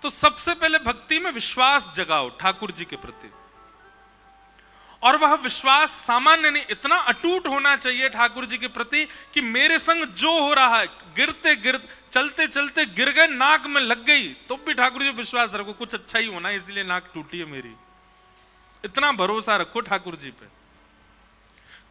तो सबसे पहले भक्ति में विश्वास जगाओ ठाकुर जी के प्रति, और वह विश्वास सामान्य नहीं, इतना अटूट होना चाहिए ठाकुर जी के प्रति कि मेरे संग जो हो रहा है, गिरते गिरते चलते चलते गिर गए, नाक में लग गई तो भी ठाकुर जी विश्वास रखो कुछ अच्छा ही होना, इसलिए नाक टूटी है मेरी, इतना भरोसा रखो ठाकुर जी पे।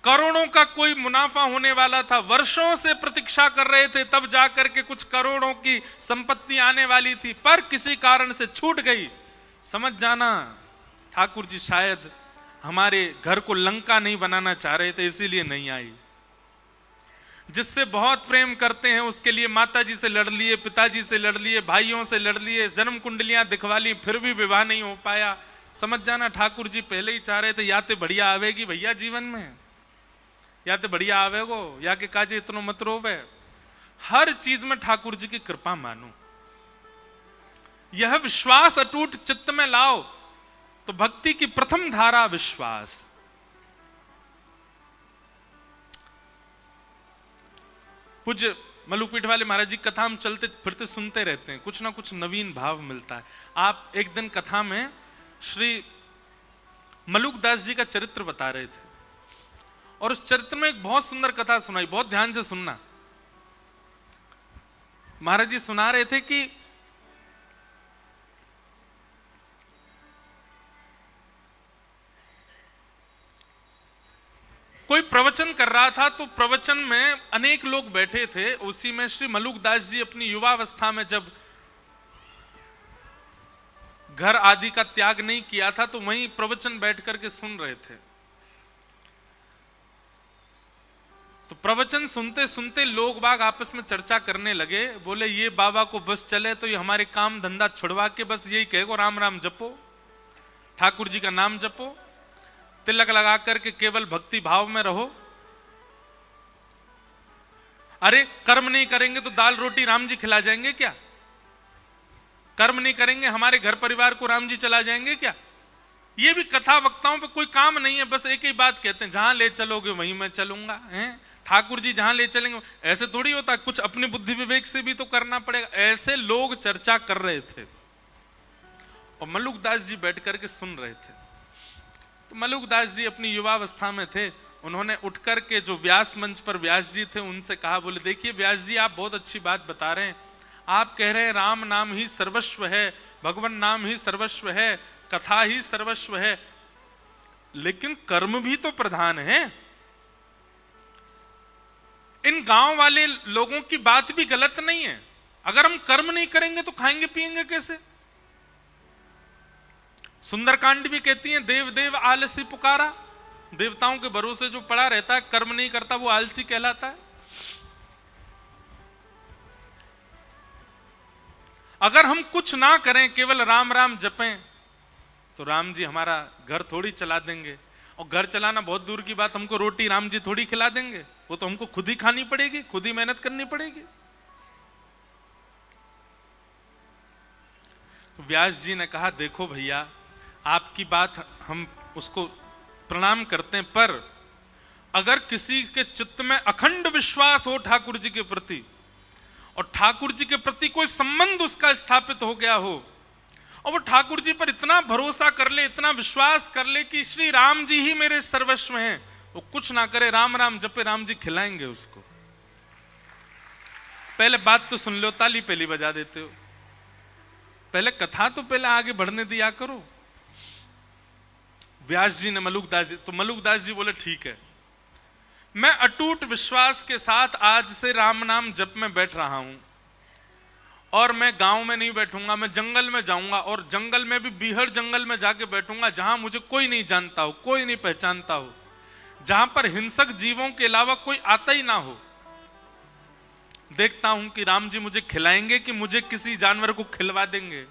करोड़ों का कोई मुनाफा होने वाला था, वर्षों से प्रतीक्षा कर रहे थे, तब जाकर के कुछ करोड़ों की संपत्ति आने वाली थी, पर किसी कारण से छूट गई। समझ जाना ठाकुर जी शायद हमारे घर को लंका नहीं बनाना चाह रहे थे, इसीलिए नहीं आई। जिससे बहुत प्रेम करते हैं उसके लिए माता जी से लड़ लिए, पिताजी से लड़ लिए, भाइयों से लड़ लिए, जन्म कुंडलियां दिखवा ली, फिर भी विवाह नहीं हो पाया। समझ जाना ठाकुर जी पहले ही चाह रहे थे या तो बढ़िया आवेगी भैया जीवन में, या तो बढ़िया आवेगो, या कि काजे इतनो मत रोवे। हर चीज में ठाकुर जी की कृपा मानो, यह विश्वास अटूट चित्त में लाओ। तो भक्ति की प्रथम धारा विश्वास। पूज्य मलुकपीठ वाले महाराज जी कथा हम चलते फिरते सुनते रहते हैं, कुछ ना कुछ नवीन भाव मिलता है। आप एक दिन कथा में श्री मलुकदास जी का चरित्र बता रहे थे, और उस चरित्र में एक बहुत सुंदर कथा सुनाई, बहुत ध्यान से सुनना। महाराज जी सुना रहे थे कि कोई प्रवचन कर रहा था, तो प्रवचन में अनेक लोग बैठे थे, उसी में श्री मलुकदास जी अपनी युवावस्था में जब घर आदि का त्याग नहीं किया था, तो वहीं प्रवचन बैठ करके सुन रहे थे। तो प्रवचन सुनते सुनते लोग बाग आपस में चर्चा करने लगे, बोले ये बाबा को बस चले तो ये हमारे काम धंधा छुड़वा के बस यही कहेगो राम राम जपो, ठाकुर जी का नाम जपो, तिलक लगा करके केवल भक्ति भाव में रहो। अरे कर्म नहीं करेंगे तो दाल रोटी राम जी खिला जाएंगे क्या? कर्म नहीं करेंगे हमारे घर परिवार को राम जी चला जाएंगे क्या? ये भी कथा वक्ताओं पे कोई काम नहीं है, बस एक ही बात कहते हैं, जहां ले चलोगे वहीं मैं चलूंगा। हैं ठाकुर जी जहां ले चलेंगे, ऐसे थोड़ी होता, कुछ अपने बुद्धि विवेक से भी तो करना पड़ेगा। ऐसे लोग चर्चा कर रहे थे और मलुकदास जी बैठ करके सुन रहे थे। तो मलुकदास जी अपनी युवावस्था में थे, उन्होंने उठ करके जो व्यास मंच पर व्यास जी थे उनसे कहा, बोले देखिए व्यास जी आप बहुत अच्छी बात बता रहे हैं, आप कह रहे हैं राम नाम ही सर्वस्व है, भगवान नाम ही सर्वस्व है, कथा ही सर्वस्व है, लेकिन कर्म भी तो प्रधान है। इन गांव वाले लोगों की बात भी गलत नहीं है, अगर हम कर्म नहीं करेंगे तो खाएंगे पिएंगे कैसे? सुंदरकांड भी कहती है देव देव आलसी पुकारा, देवताओं के भरोसे जो पड़ा रहता है, कर्म नहीं करता, वो आलसी कहलाता है। अगर हम कुछ ना करें, केवल राम राम जपें, तो राम जी हमारा घर थोड़ी चला देंगे, और घर चलाना बहुत दूर की बात, हमको रोटी राम जी थोड़ी खिला देंगे, वो तो हमको खुद ही खानी पड़ेगी, खुद ही मेहनत करनी पड़ेगी। तो व्यास जी ने कहा देखो भैया आपकी बात हम उसको प्रणाम करते हैं, पर अगर किसी के चित्त में अखंड विश्वास हो ठाकुर जी के प्रति, और ठाकुर जी के प्रति कोई संबंध उसका स्थापित हो गया हो, और वो ठाकुर जी पर इतना भरोसा कर ले, इतना विश्वास कर ले कि श्री राम जी ही मेरे सर्वस्व हैं, वो कुछ ना करे, राम राम जपे, राम जी खिलाएंगे उसको। पहले बात तो सुन लो, ताली पहली बजा देते हो, पहले कथा तो पहले आगे बढ़ने दिया करो। व्यास जी ने मलुकदास जी, तो मलुकदास जी बोले ठीक है, मैं अटूट विश्वास के साथ आज से राम नाम जप में बैठ रहा हूं, और मैं गांव में नहीं बैठूंगा, मैं जंगल में जाऊंगा, और जंगल में भी बीहड़ जंगल में जाके बैठूंगा, जहां मुझे कोई नहीं जानता हो, कोई नहीं पहचानता हो, जहां पर हिंसक जीवों के अलावा कोई आता ही ना हो। देखता हूं कि राम जी मुझे खिलाएंगे कि मुझे किसी जानवर को खिलवा देंगे।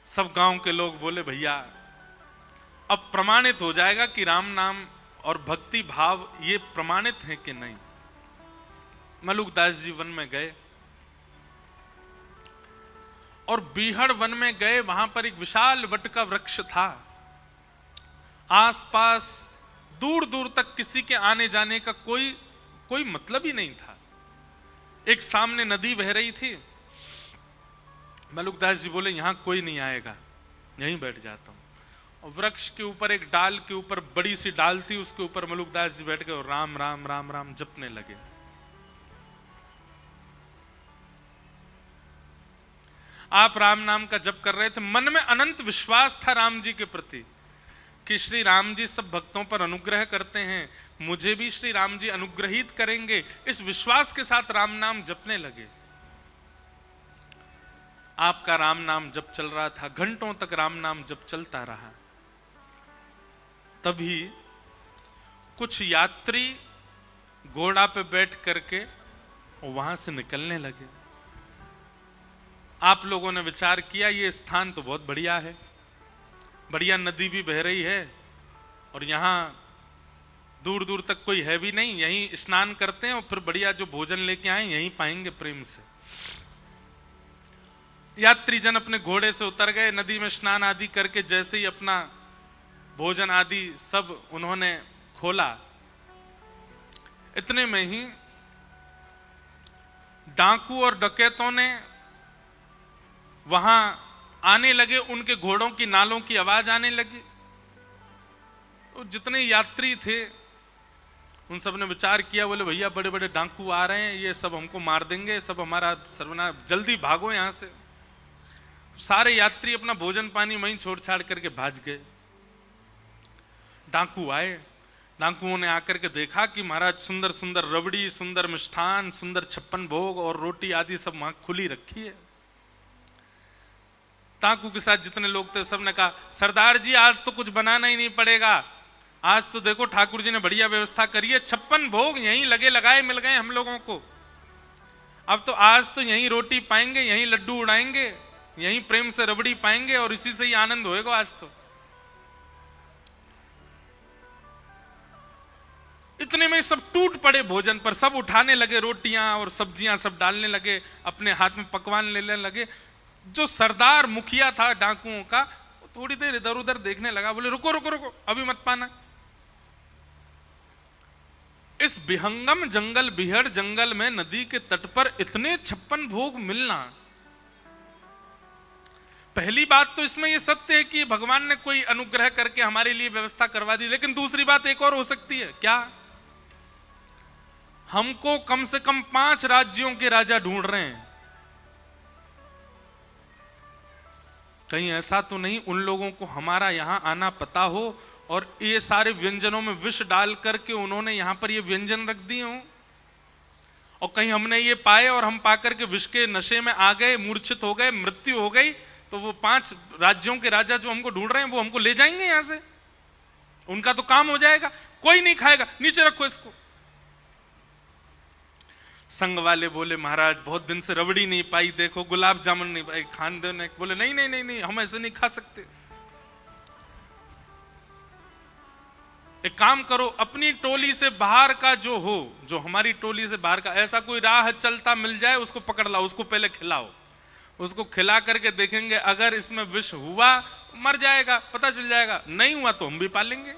सब गांव के लोग बोले भैया अब प्रमाणित हो जाएगा कि राम नाम और भक्ति भाव ये प्रमाणित है कि नहीं। मलुकदास जी वन में गए, और बीहड़ वन में गए, वहां पर एक विशाल वट का वृक्ष था, आसपास दूर दूर तक किसी के आने जाने का कोई मतलब ही नहीं था। एक सामने नदी बह रही थी, मलुकदास जी बोले यहाँ कोई नहीं आएगा, यहीं बैठ जाता हूँ। और वृक्ष के ऊपर एक डाल के ऊपर बड़ी सी डाल थी, उसके ऊपर मलुकदास जी बैठ गए और राम राम राम राम जपने लगे। आप राम नाम का जप कर रहे थे, मन में अनंत विश्वास था राम जी के प्रति कि श्री राम जी सब भक्तों पर अनुग्रह करते हैं, मुझे भी श्री राम जी अनुग्रहित करेंगे। इस विश्वास के साथ राम नाम जपने लगे। आपका राम नाम जप चल रहा था, घंटों तक राम नाम जप चलता रहा। तभी कुछ यात्री घोड़ा पे बैठ करके वहां से निकलने लगे। आप लोगों ने विचार किया ये स्थान तो बहुत बढ़िया है, बढ़िया नदी भी बह रही है और यहाँ दूर दूर तक कोई है भी नहीं, यहीं स्नान करते हैं और फिर बढ़िया जो भोजन लेके आए यहीं पाएंगे प्रेम से। यात्री जन अपने घोड़े से उतर गए, नदी में स्नान आदि करके जैसे ही अपना भोजन आदि सब उन्होंने खोला, इतने में ही डाकू और डकैतों ने वहां आने लगे। उनके घोड़ों की नालों की आवाज आने लगी। तो जितने यात्री थे उन सब ने विचार किया, बोले भैया बड़े बड़े डाकू आ रहे हैं, ये सब हमको मार देंगे, सब हमारा सर्वनाश, जल्दी भागो यहां से। सारे यात्री अपना भोजन पानी वहीं छोड़ छाड़ करके भाग गए। डाकू आए, डाकुओं ने आकर के देखा कि महाराज सुंदर सुंदर रबड़ी, सुंदर मिष्ठान, सुंदर 56 भोग और रोटी आदि सब वहां खुली रखी है। डाकू के साथ जितने लोग थे सबने कहा, सरदार जी आज तो कुछ बनाना ही नहीं पड़ेगा, आज तो देखो ठाकुर जी ने बढ़िया व्यवस्था करी है, 56 भोग यहीं लगे लगाए मिल गए हम लोगों को। अब तो आज तो यहीं रोटी पाएंगे, यहीं लड्डू उड़ाएंगे, यहीं प्रेम से रबड़ी पाएंगे और इसी से ही आनंद होएगा आज तो। इतने में सब टूट पड़े भोजन पर, सब उठाने लगे रोटियां और सब्जियां सब डालने लगे, अपने हाथ में पकवान लेने लगे। जो सरदार मुखिया था डाकुओं का, थोड़ी देर इधर उधर देखने लगा, बोले रुको रुको रुको, अभी मत पाना। इस विहंगम जंगल, बिहड़ जंगल में नदी के तट पर इतने 56 भोग मिलना, पहली बात तो इसमें यह सत्य है कि भगवान ने कोई अनुग्रह करके हमारे लिए व्यवस्था करवा दी। लेकिन दूसरी बात एक और हो सकती है, क्या हमको कम से कम 5 राज्यों के राजा ढूंढ रहे हैं, कहीं ऐसा तो नहीं उन लोगों को हमारा यहां आना पता हो और ये सारे व्यंजनों में विष डाल करके उन्होंने यहां पर ये व्यंजन रख दिए हो, और कहीं हमने ये पाए और हम पाकर के विष के नशे में आ गए, मूर्छित हो गए, मृत्यु हो गई, तो वो 5 राज्यों के राजा जो हमको ढूंढ रहे हैं वो हमको ले जाएंगे यहां से, उनका तो काम हो जाएगा, कोई नहीं खाएगा, नीचे रखो इसको। संग वाले बोले महाराज बहुत दिन से रबड़ी नहीं पाई, देखो गुलाब जामुन नहीं पाई, खान देने बोले नहीं नहीं नहीं नहीं, हम ऐसे नहीं खा सकते। एक काम करो, अपनी टोली से बाहर का जो हो, जो हमारी टोली से बाहर का ऐसा कोई राह चलता मिल जाए उसको पकड़ लाओ, उसको पहले खिलाओ, उसको खिला करके देखेंगे अगर इसमें विष हुआ मर जाएगा, पता चल जाएगा, नहीं हुआ तो हम भी पालेंगे।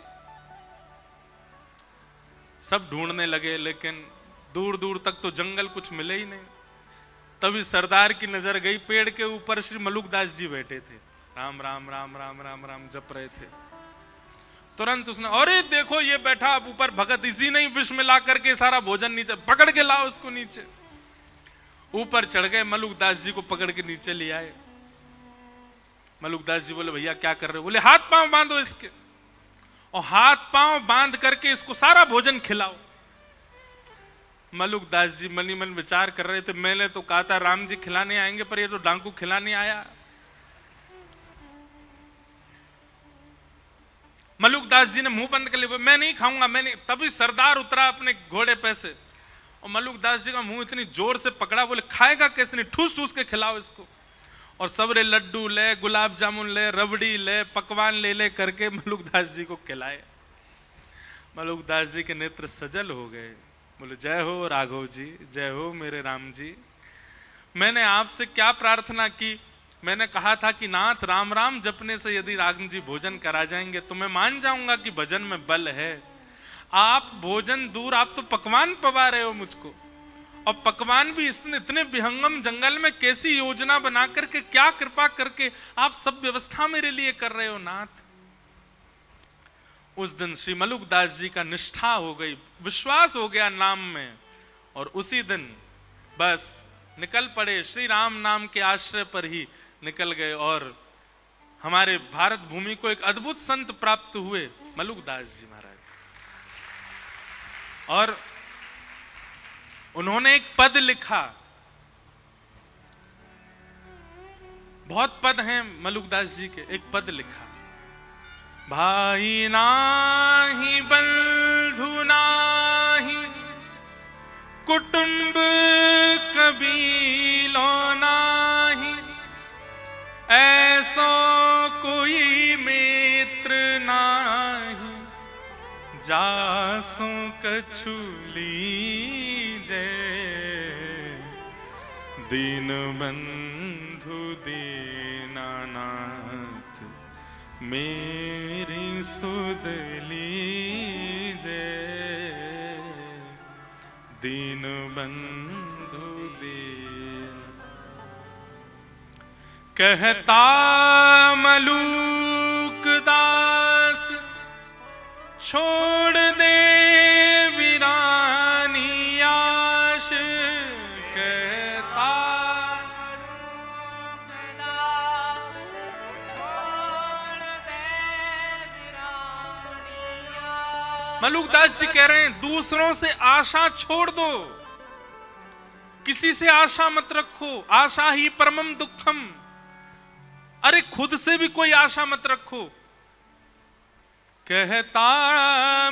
सब ढूंढने लगे लेकिन दूर दूर तक तो जंगल कुछ मिले ही नहीं। तभी सरदार की नजर गई, पेड़ के ऊपर श्री मलुकदास जी बैठे थे, राम राम राम राम राम राम जप रहे थे। तुरंत उसने, अरे देखो ये बैठा अब ऊपर भगत, इसी ने विष में ला करके सारा भोजन नीचे, पकड़ के लाओ उसको नीचे। ऊपर चढ़ गए, मलुकदास जी को पकड़ के नीचे ले आए। मलुकदास जी बोले भैया क्या कर रहे हो? बोले हाथ पांव बांधो इसके, और हाथ पांव बांध करके इसको सारा भोजन खिलाओ। मलुकदास जी मनी मन विचार कर रहे थे, मैंने तो कहा था राम जी खिलाने आएंगे, पर ये तो डाकू खिलाने आया। मलुकदास जी ने मुंह बंद कर लिया, मैं नहीं खाऊंगा, मैं नहीं। तभी सरदार उतरा अपने घोड़े पे से और मलुकदास जी का मुंह इतनी जोर से पकड़ा, बोले खाएगा कैसे नहीं, ठूस ठूस के खिलाओ इसको। और सबरे लड्डू ले, गुलाब जामुन ले, रबड़ी ले, पकवान ले ले करके मलुकदास जी को खिलाए। मलुकदास जी के नेत्र सजल हो गए, बोले जय हो राघव जी, जय हो मेरे राम जी। मैंने आपसे क्या प्रार्थना की? मैंने कहा था कि नाथ राम राम जपने से यदि राम जी भोजन करा जाएंगे तो मैं मान जाऊंगा कि भजन में बल है। आप भोजन दूर, आप तो पकवान पवा रहे हो मुझको, और पकवान भी इतने विहंगम जंगल में कैसी योजना बना करके, क्या कृपा करके आप सब व्यवस्था मेरे लिए कर रहे हो नाथ। उस दिन श्री मलुकदास जी का निष्ठा हो गई, विश्वास हो गया नाम में, और उसी दिन बस निकल पड़े, श्री राम नाम के आश्रय पर ही निकल गए, और हमारे भारत भूमि को एक अद्भुत संत प्राप्त हुए, मलुकदास जी महाराज। और उन्होंने एक पद लिखा, बहुत पद हैं मलुकदास जी के, एक पद लिखा, भाई नाही बंधु नाही कुटुंब कबीलो नाही, ऐसो कोई मित्र नाही, जासो कछु लीजे, दीन बंधु दीनानाथ, मेरी सुध लीजे, दीन बंधु दीन। कहता मलुकदास छोड़ दे वीरानी आश, कहता मलुकदास छोड़ दे वीरानी आश। मलुकदास जी कह रहे हैं दूसरों से आशा छोड़ दो, किसी से आशा मत रखो, आशा ही परमम दुखम। अरे खुद से भी कोई आशा मत रखो। कहता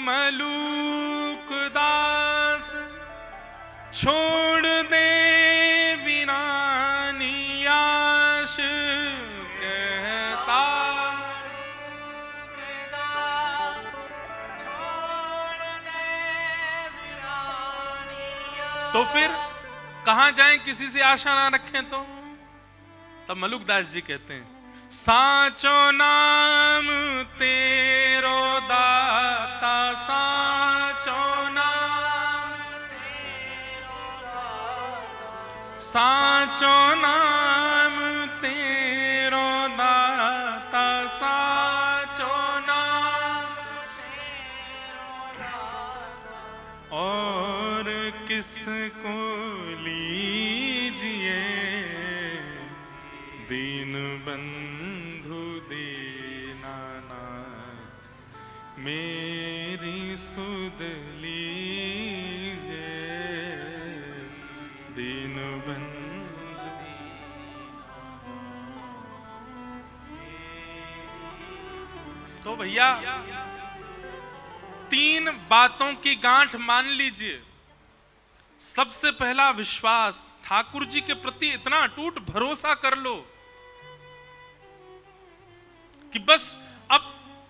मलुकदास छोड़ दे वीरानी आश, कहता मलुकदास छोड़ दे वीरानी आश। तो फिर कहां जाएं किसी से आशा ना रखें तो? तब मलुकदास जी कहते हैं, साचो नाम तेरो दाता, साचो नाम तेरो दाता, साचो नाम तेरो दाता, साचो नाम तेरो दाता, और किसको लीजिए, दीन बंधु दीनानाथ, मेरी सुध लीजे, दीन बंधु। तो भैया तीन बातों की गांठ मान लीजिए। सबसे पहला विश्वास, ठाकुर जी के प्रति इतना अटूट भरोसा कर लो कि बस अब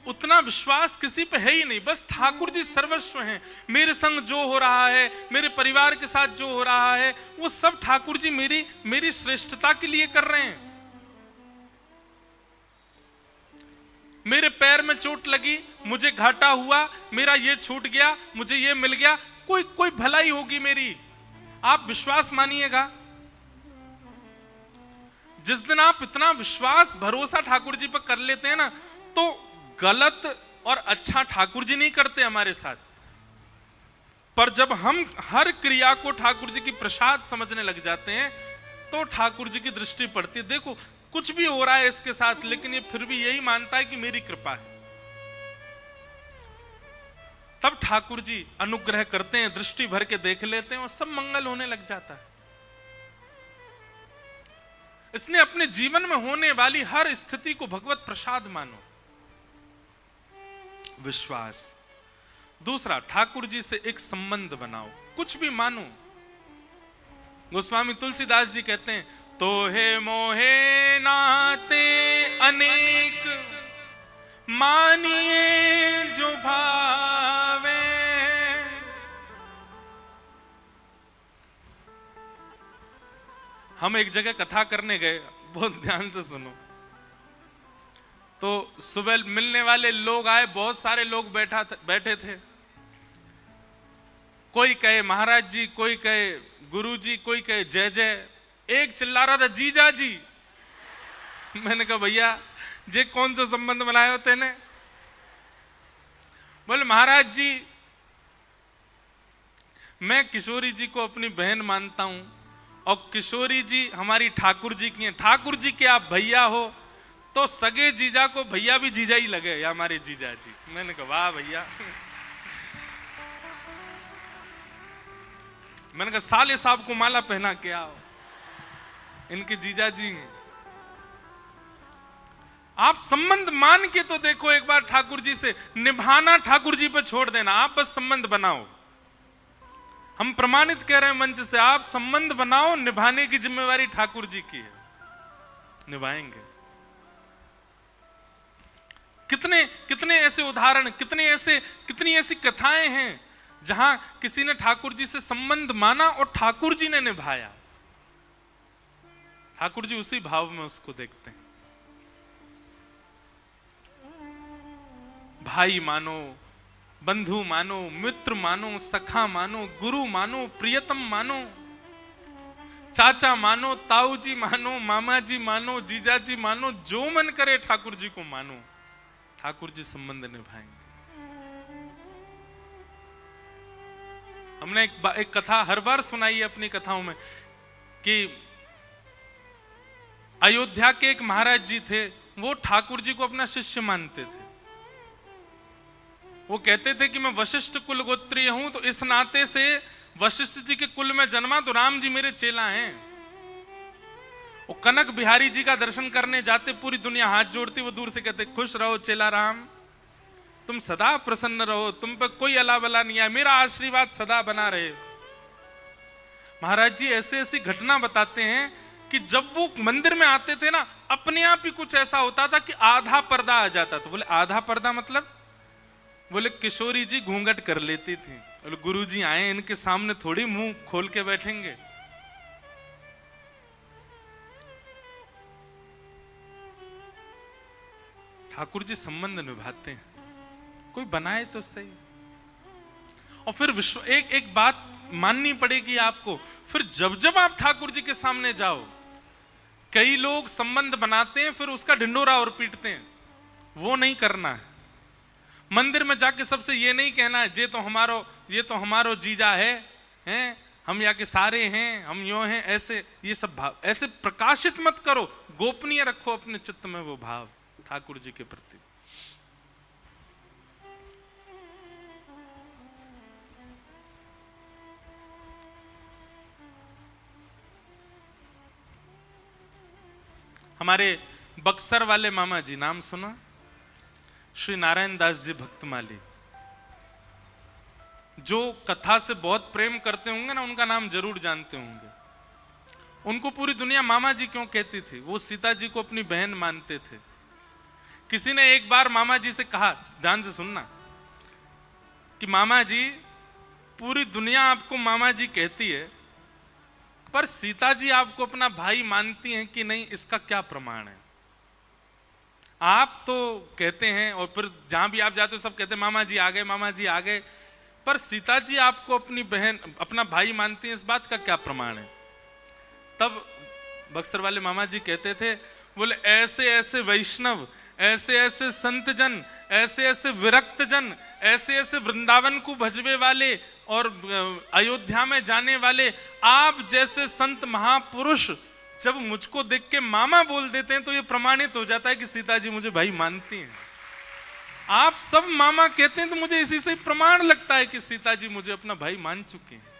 उतना विश्वास किसी पे है ही नहीं, बस ठाकुर जी सर्वस्व हैं। मेरे संग जो हो रहा है, मेरे परिवार के साथ जो हो रहा है, वो सब ठाकुर जी मेरी श्रेष्ठता के लिए कर रहे हैं। मेरे पैर में चोट लगी, मुझे घाटा हुआ, मेरा ये छूट गया, मुझे ये मिल गया, कोई भलाई होगी मेरी, आप विश्वास मानिएगा। जिस दिन आप इतना विश्वास भरोसा ठाकुर जी पर कर लेते हैं ना, तो गलत और अच्छा ठाकुर जी नहीं करते हमारे साथ। पर जब हम हर क्रिया को ठाकुर जी की प्रसाद समझने लग जाते हैं, तो ठाकुर जी की दृष्टि पड़ती है, देखो कुछ भी हो रहा है इसके साथ, लेकिन ये फिर भी यही मानता है कि मेरी कृपा है। तब ठाकुर जी अनुग्रह करते हैं, दृष्टि भर के देख लेते हैं और सब मंगल होने लग जाता है। इसने अपने जीवन में होने वाली हर स्थिति को भगवत प्रसाद मानो। विश्वास। दूसरा, ठाकुर जी से एक संबंध बनाओ, कुछ भी मानो। गोस्वामी तुलसीदास जी कहते हैं, तोहे मोहे नाते अनेक, मानिए जो भावे। हम एक जगह कथा करने गए, बहुत ध्यान से सुनो। तो सुबह मिलने वाले लोग आए, बहुत सारे लोग बैठे थे। कोई कहे महाराज जी, कोई कहे गुरु जी, कोई कहे जय जय। एक चिल्ला रहा था जीजा जी। मैंने कहा भैया जे कौन सा संबंध बनाए हो तेने? बोले महाराज जी मैं किशोरी जी को अपनी बहन मानता हूं और किशोरी जी हमारी ठाकुर जी की हैं। ठाकुर जी के आप भैया हो तो सगे जीजा को भैया भी जीजा ही लगे या हमारे जीजा जी। मैंने कहा वाह भैया। मैंने कहा साले साहब को माला पहना के आओ, इनके जीजा जी। आप संबंध मान के तो देखो एक बार ठाकुर जी से। निभाना ठाकुर जी पे छोड़ देना, आप बस संबंध बनाओ। हम प्रमाणित कह रहे हैं मंच से, आप संबंध बनाओ, निभाने की जिम्मेवारी ठाकुर जी की है, निभाएंगे। कितने कितने ऐसे उदाहरण, कितनी ऐसी कथाएं हैं जहां किसी ने ठाकुर जी से संबंध माना और ठाकुर जी ने निभाया। ठाकुर जी उसी भाव में उसको देखते हैं। भाई मानो, बंधु मानो, मित्र मानो, सखा मानो, गुरु मानो, प्रियतम मानो, चाचा मानो, ताऊ जी मानो, मामा जी मानो, जीजा जी मानो, जो मन करे ठाकुर जी को मानो, ठाकुर जी संबंध निभाएंगे। हमने एक कथा हर बार सुनाई है अपनी कथाओं में कि अयोध्या के एक महाराज जी थे, वो ठाकुर जी को अपना शिष्य मानते थे। वो कहते थे कि मैं वशिष्ठ कुल गोत्रीय हूं, तो इस नाते से वशिष्ठ जी के कुल में जन्मा तो राम जी मेरे चेला हैं। वो कनक बिहारी जी का दर्शन करने जाते, पूरी दुनिया हाथ जोड़ती, वो दूर से कहते खुश रहो चेला राम, तुम सदा प्रसन्न रहो, तुम पर कोई अला बला नहीं है, मेरा आशीर्वाद सदा बना रहे। महाराज जी ऐसे ऐसी घटना बताते हैं कि जब वो मंदिर में आते थे ना, अपने आप ही कुछ ऐसा होता था कि आधा पर्दा आ जाता था। बोले आधा पर्दा मतलब? बोले किशोरी जी घूंघट कर लेती थी। बोले गुरु जी आए, इनके सामने थोड़ी मुंह खोल के बैठेंगे। ठाकुर जी संबंध निभाते हैं, कोई बनाए तो सही। और फिर एक बात माननी पड़ेगी आपको, फिर जब जब आप ठाकुर जी के सामने जाओ, कई लोग संबंध बनाते हैं फिर उसका ढिंडोरा और पीटते हैं, वो नहीं करना है। मंदिर में जाके सबसे ये नहीं कहना है ये तो हमारो जीजा है, हम यहाँ के सारे हैं, हम यो हैं, ऐसे ये सब भाव ऐसे प्रकाशित मत करो, गोपनीय रखो अपने चित्त में वो भाव ठाकुर जी के प्रति। हमारे बक्सर वाले मामा जी, नाम सुना? श्री नारायण दास जी भक्तमाली, जो कथा से बहुत प्रेम करते होंगे ना, उनका नाम जरूर जानते होंगे। उनको पूरी दुनिया मामा जी क्यों कहती थी? वो सीता जी को अपनी बहन मानते थे। किसी ने एक बार मामा जी से कहा, ध्यान से सुनना, कि मामा जी पूरी दुनिया आपको मामा जी कहती है, पर सीता जी आपको अपना भाई मानती हैं कि नहीं, इसका क्या प्रमाण है? आप तो कहते हैं और फिर जहां भी आप जाते हो सब कहते हैं मामा जी आ गए, मामा जी आ गए, पर सीता जी आपको अपनी बहन, अपना भाई मानती हैं, इस बात का क्या प्रमाण है? तब बक्सर वाले मामा जी कहते थे, बोले ऐसे ऐसे वैष्णव, ऐसे ऐसे संत जन, ऐसे ऐसे विरक्त जन, ऐसे ऐसे वृंदावन को भजवे वाले और अयोध्या में जाने वाले आप जैसे संत महापुरुष जब मुझको देख के मामा बोल देते हैं तो ये प्रमाणित हो जाता है कि सीता जी मुझे भाई मानती हैं। आप सब मामा कहते हैं तो मुझे इसी से प्रमाण लगता है कि सीता जी मुझे अपना भाई मान चुके हैं।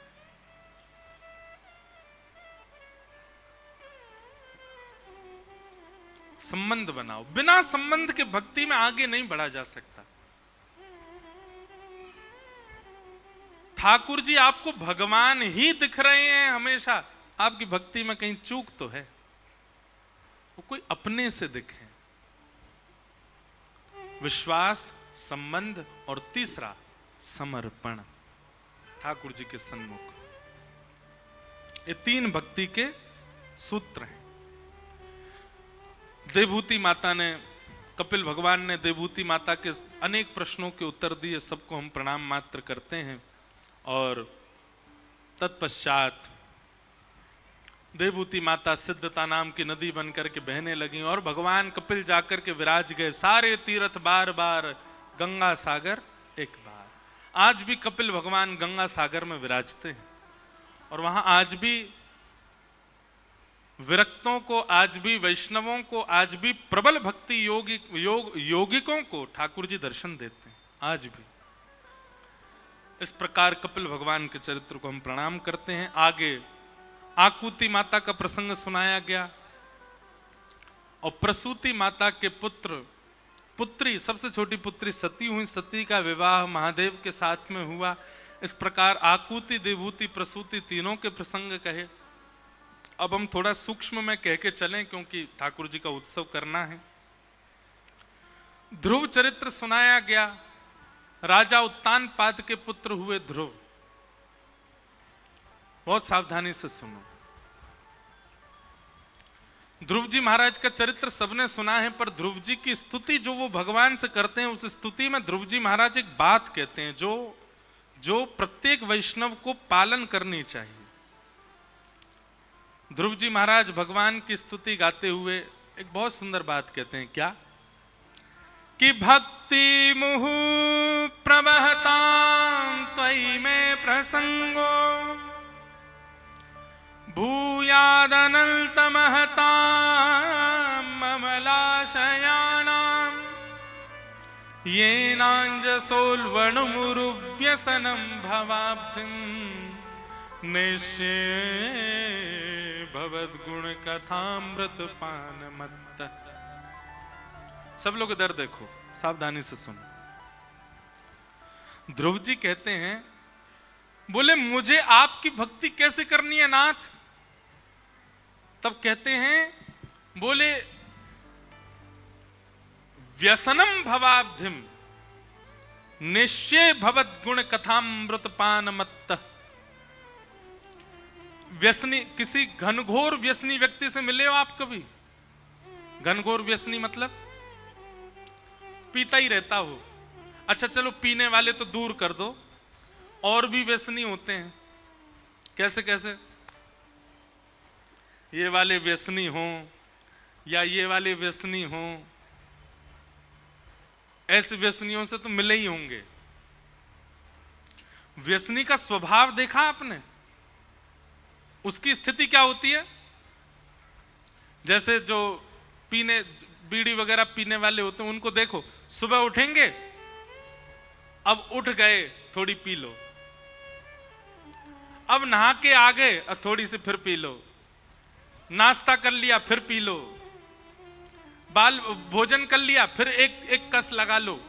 संबंध बनाओ, बिना संबंध के भक्ति में आगे नहीं बढ़ा जा सकता। ठाकुर जी आपको भगवान ही दिख रहे हैं हमेशा, आपकी भक्ति में कहीं चूक तो है, वो कोई अपने से दिखे। विश्वास, संबंध और तीसरा समर्पण, ठाकुर जी के सन्मुख। ये तीन भक्ति के सूत्र हैं। देवभूति माता ने, कपिल भगवान ने देवभूति माता के अनेक प्रश्नों के उत्तर दिए, सबको हम प्रणाम मात्र करते हैं। और तत्पश्चात देवभूति माता सिद्धता नाम की नदी बनकर के बहने लगी और भगवान कपिल जाकर के विराज गए। सारे तीर्थ बार बार, गंगा सागर एक बार। आज भी कपिल भगवान गंगा सागर में विराजते हैं और वहां आज भी विरक्तों को, आज भी वैष्णवों को, आज भी प्रबल भक्ति योगिकों को ठाकुर जी दर्शन देते हैं आज भी। इस प्रकार कपिल भगवान के चरित्र को हम प्रणाम करते हैं। आगे आकुति माता का प्रसंग सुनाया गया और प्रसूति माता के पुत्री, सबसे छोटी पुत्री सती हुई। सती का विवाह महादेव के साथ में हुआ। इस प्रकार आकुति, देवभूति, प्रसूति तीनों के प्रसंग कहे। अब हम थोड़ा सूक्ष्म में कह के चलें क्योंकि ठाकुर जी का उत्सव करना है। ध्रुव चरित्र सुनाया गया। राजा उत्तानपाद के पुत्र हुए ध्रुव। बहुत सावधानी से सुनो। ध्रुव जी महाराज का चरित्र सबने सुना है, पर ध्रुव जी की स्तुति जो वो भगवान से करते हैं, उस स्तुति में ध्रुव जी महाराज एक बात कहते हैं जो प्रत्येक वैष्णव को पालन करनी चाहिए। ध्रुव जी महाराज भगवान की स्तुति गाते हुए एक बहुत सुंदर बात कहते हैं। क्या? कि भक्ति मुहु प्रवहतां त्वयि में प्रसंगो भूयादनन्तमहतां ममलाशयानां येनाञ्जसोल्वणुमुरुव्यसनं भवाब्धिं निश्चे भवद्गुणकथामृतपानमत्त। सब लोग इधर देखो, सावधानी से सुनो। ध्रुव जी कहते हैं, बोले मुझे आपकी भक्ति कैसे करनी है नाथ? तब कहते हैं, बोले व्यसनम भवाब्धिम निश्चय भवद गुण कथामृतपान मत्त। व्यसनी, किसी घनघोर व्यसनी व्यक्ति से मिले हो आप कभी? घनघोर व्यसनी मतलब पीता ही रहता हो। अच्छा चलो, पीने वाले तो दूर कर दो, और भी व्यसनी होते हैं। कैसे कैसे? ये वाले व्यसनी हो या ये वाले व्यसनी हो, ऐसे व्यसनियों से तो मिले ही होंगे। व्यसनी का स्वभाव देखा आपने? उसकी स्थिति क्या होती है? जैसे जो पीने, बीड़ी वगैरह पीने वाले होते हैं, उनको देखो, सुबह उठेंगे, अब उठ गए थोड़ी पी लो, अब नहा के आ गए और थोड़ी सी फिर पी लो, नाश्ता कर लिया फिर पी लो, बाल भोजन कर लिया फिर एक कस लगा लो,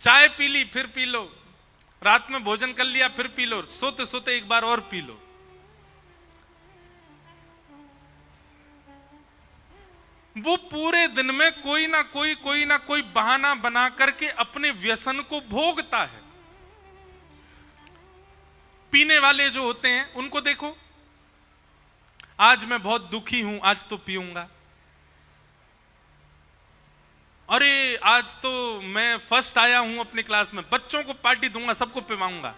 चाय पी ली फिर पी लो, रात में भोजन कर लिया फिर पी लो, सोते सोते एक बार और पी लो। वो पूरे दिन में कोई ना कोई बहाना बना करके अपने व्यसन को भोगता है। पीने वाले जो होते हैं उनको देखो, आज मैं बहुत दुखी हूं, आज तो पीऊंगा। अरे आज तो मैं फर्स्ट आया हूं अपनी क्लास में, बच्चों को पार्टी दूंगा, सबको पिवाऊंगा।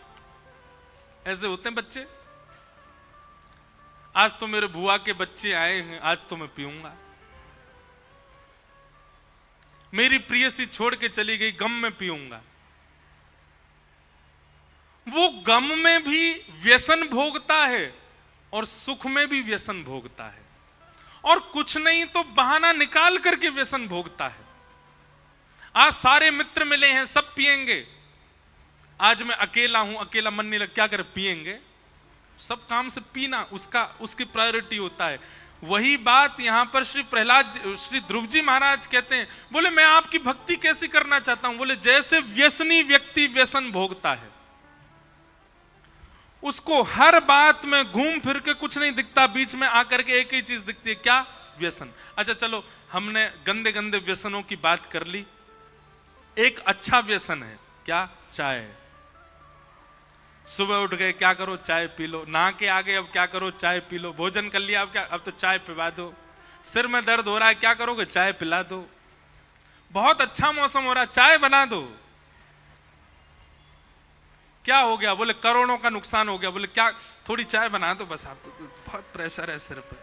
ऐसे होते हैं बच्चे। आज तो मेरे बुआ के बच्चे आए हैं, आज तो मैं पीऊंगा। मेरी प्रियसी छोड़ के चली गई, गम में पीऊंगा। वो गम में भी व्यसन भोगता है और सुख में भी व्यसन भोगता है, और कुछ नहीं तो बहाना निकाल करके व्यसन भोगता है। आज सारे मित्र मिले हैं, सब पिएंगे, आज मैं अकेला हूं, अकेला मन नहीं लग, क्या करे, पिएंगे। सब काम से पीना उसकी प्रायोरिटी होता है। वही बात यहां पर श्री ध्रुव जी महाराज कहते हैं, बोले मैं आपकी भक्ति कैसी करना चाहता हूं? बोले जैसे व्यसनी व्यक्ति व्यसन भोगता है, उसको हर बात में घूम फिर के कुछ नहीं दिखता, बीच में आकर के एक ही चीज दिखती है, क्या? व्यसन। अच्छा चलो, हमने गंदे गंदे व्यसनों की बात कर ली। एक अच्छा व्यसन है, क्या? चाय। सुबह उठ गए, क्या करो? चाय पी लो। नहा के आ गए, अब क्या करो? चाय पी लो। भोजन कर लिया, अब क्या? अब तो चाय पिला दो। सिर में दर्द हो रहा है, क्या करोगे? चाय पिला दो। बहुत अच्छा मौसम हो रहा है, चाय बना दो। क्या हो गया? बोले करोड़ों का नुकसान हो गया। बोले क्या? थोड़ी चाय बना दो बस, आप तो बहुत प्रेशर है सिर पे।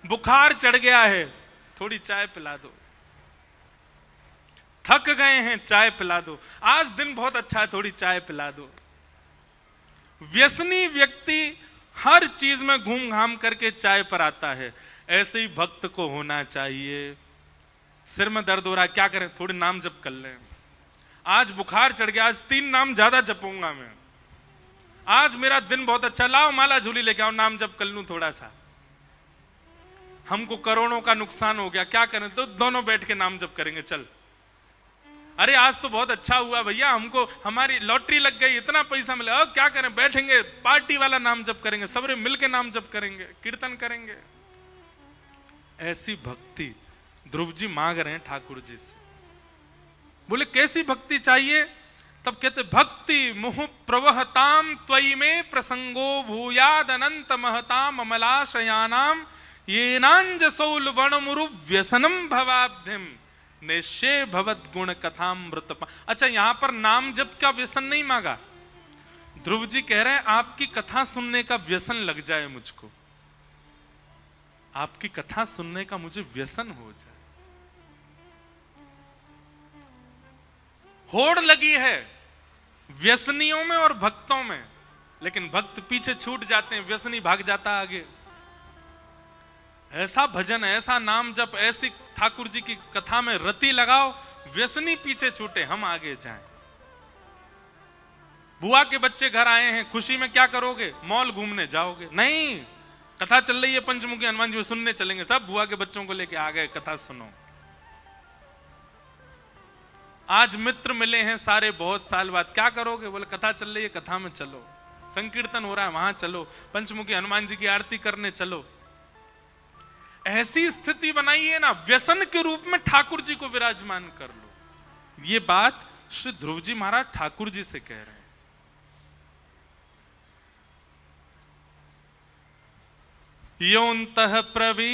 बुखार चढ़ गया है, थोड़ी चाय पिला दो। थक गए हैं, चाय पिला दो। आज दिन बहुत अच्छा है, थोड़ी चाय पिला दो। व्यसनी व्यक्ति हर चीज में घूम घाम करके चाय पर आता है। ऐसे ही भक्त को होना चाहिए। सिर में दर्द हो रहा है, क्या करें? थोड़े नाम जप कर लें। आज बुखार चढ़ गया, आज 3 नाम ज्यादा जपूंगा मैं। आज मेरा दिन बहुत अच्छा, लाओ माला झूली लेके आओ, नाम जप कर लूं थोड़ा सा। हमको करोड़ों का नुकसान हो गया, क्या करें? तो दोनों बैठ के नाम जप करेंगे, चल। अरे आज तो बहुत अच्छा हुआ भैया, हमको हमारी लॉटरी लग गई, इतना पैसा मिला। अब क्या करें? बैठेंगे, पार्टी वाला नाम जप करेंगे, सबरे मिलके नाम जप करेंगे, कीर्तन करेंगे। ऐसी भक्ति ध्रुव जी मांग रहे हैं ठाकुर जी से। बोले कैसी भक्ति चाहिए? तब कहते भक्ति मुहु प्रवहताम त्वयि में प्रसंगो भूयाद अनंत महताम अमलाशयानाम येनांजसौल वणमुरु व्यसनम भवाब्धिम निश्चय भवत गुण कथामृत। अच्छा, यहां पर नाम जप का व्यसन नहीं मांगा। ध्रुव जी कह रहे हैं आपकी कथा सुनने का व्यसन लग जाए मुझको, आपकी कथा सुनने का मुझे व्यसन हो जाए। होड़ लगी है व्यसनियों में और भक्तों में, लेकिन भक्त पीछे छूट जाते हैं, व्यसनी भाग जाता आगे। ऐसा भजन, ऐसा नाम जप, ऐसी ठाकुर जी की कथा में रति लगाओ, व्यसनी पीछे छूटे, हम आगे जाएं। बुआ के बच्चे घर आए हैं, खुशी में क्या करोगे? मॉल घूमने जाओगे? नहीं, कथा चल रही है पंचमुखी हनुमान जी, सुनने चलेंगे। सब बुआ के बच्चों को लेके आ गए, कथा सुनो। आज मित्र मिले हैं सारे बहुत साल बाद, क्या करोगे? बोले कथा चल रही है, कथा में चलो। संकीर्तन हो रहा है, वहां चलो। पंचमुखी हनुमान जी की आरती करने चलो। ऐसी स्थिति बनाइए ना, व्यसन के रूप में ठाकुर जी को विराजमान कर लो। ये बात श्री ध्रुव जी महाराज ठाकुर जी से कह रहे हैं। योऽन्तः प्रविश्य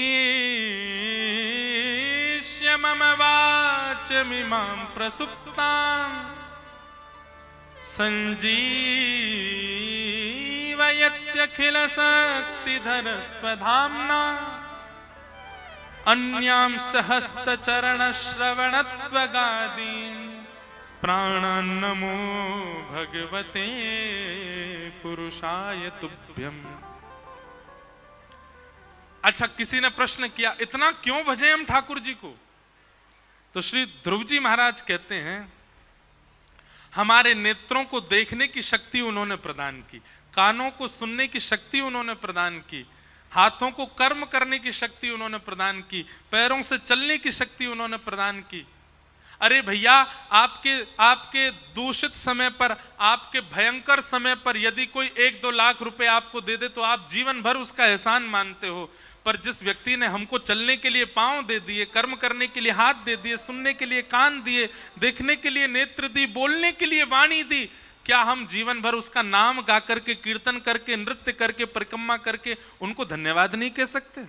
मम वाचमिमां प्रसुप्तां संजीवयत्यखिलशक्तिधर स्वधाम्ना अन्यांश हस्तचरणश्रवणत्वगादीन् प्राणान् नमो भगवते पुरुषाय तुभ्यम्। अच्छा, किसी ने प्रश्न किया इतना क्यों भजे हम ठाकुर जी को? तो श्री ध्रुव जी महाराज कहते हैं हमारे नेत्रों को देखने की शक्ति उन्होंने प्रदान की, कानों को सुनने की शक्ति उन्होंने प्रदान की, हाथों को कर्म करने की शक्ति उन्होंने प्रदान की, पैरों से चलने की शक्ति उन्होंने प्रदान की। अरे भैया, आपके दूषित समय पर, आपके भयंकर समय पर यदि कोई 1-2 लाख रुपए आपको दे दे तो आप जीवन भर उसका एहसान मानते हो। पर जिस व्यक्ति ने हमको चलने के लिए पांव दे दिए, कर्म करने के लिए हाथ दे दिए, सुनने के लिए कान दिए, देखने के लिए नेत्र दी, बोलने के लिए वाणी दी, क्या हम जीवन भर उसका नाम गा करके, कीर्तन करके, नृत्य करके, परिक्रमा करके उनको धन्यवाद नहीं कह सकते?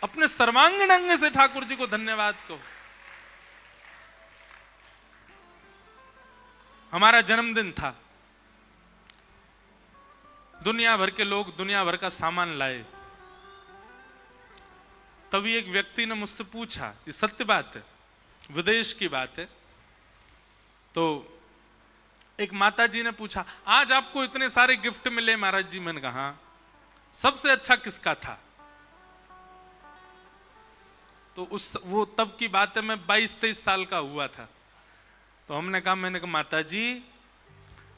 अपने सर्वांगीण अंग से ठाकुर जी को धन्यवाद कहो। हमारा जन्मदिन था, दुनिया भर के लोग दुनिया भर का सामान लाए। तभी एक व्यक्ति ने मुझसे पूछा, ये सत्य बात है, विदेश की बात है, तो एक माता जी ने पूछा आज आपको इतने सारे गिफ्ट मिले महाराज जी। मैंने कहा सबसे अच्छा किसका था? तो वो तब की बात है, मैं 22-23 साल का हुआ था। तो मैंने कहा माता जी,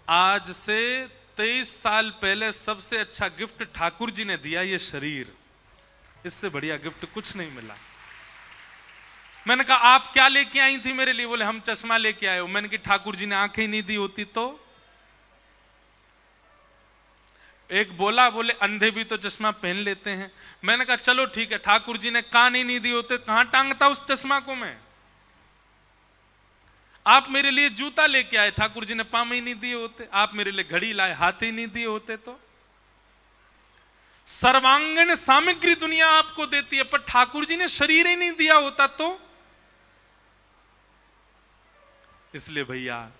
आज से 23 साल पहले सबसे अच्छा गिफ्ट ठाकुर जी ने दिया, ये शरीर। इससे बढ़िया गिफ्ट कुछ नहीं मिला। मैंने कहा आप क्या लेके आई थी मेरे लिए? बोले हम चश्मा लेके आए हो। मैंने कहा ठाकुर जी ने आंखें ही नहीं दी होती तो? एक बोले अंधे भी तो चश्मा पहन लेते हैं। मैंने कहा चलो ठीक है, ठाकुर जी ने कान ही नहीं दिए होते, कहां टांगता उस चश्मा को मैं? आप मेरे लिए जूता लेके आए, ठाकुर जी ने पाम ही नहीं दिए होते। आप मेरे लिए घड़ी लाए, हाथ ही नहीं दिए होते। तो सर्वांगीण सामग्री दुनिया आपको देती है, पर ठाकुर जी ने शरीर ही नहीं दिया होता तो? इसलिए भैया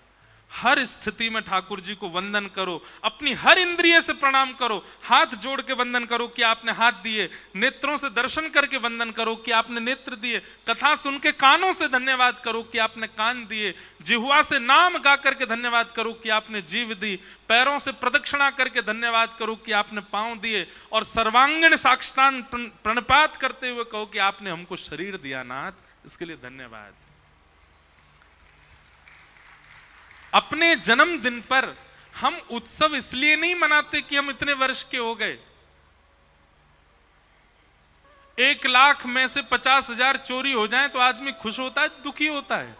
हर स्थिति में ठाकुर जी को वंदन करो, अपनी हर इंद्रिय से प्रणाम करो, हाथ जोड़ के वंदन करो कि आपने हाथ दिए, नेत्रों से दर्शन करके वंदन करो कि आपने नेत्र दिए, कथा सुन के कानों से धन्यवाद करो कि आपने कान दिए, जिह्वा से नाम गा करके धन्यवाद करो कि आपने जीभ दी, पैरों से प्रदक्षिणा करके धन्यवाद करो कि आपने पांव दिए, और सर्वांगीण साष्टांग प्रणपात करते हुए कहो कि आपने हमको शरीर दिया नाथ, इसके लिए धन्यवाद। अपने जन्मदिन पर हम उत्सव इसलिए नहीं मनाते कि हम इतने वर्ष के हो गए। 1 लाख में से 50,000 चोरी हो जाए तो आदमी खुश होता है, दुखी होता है।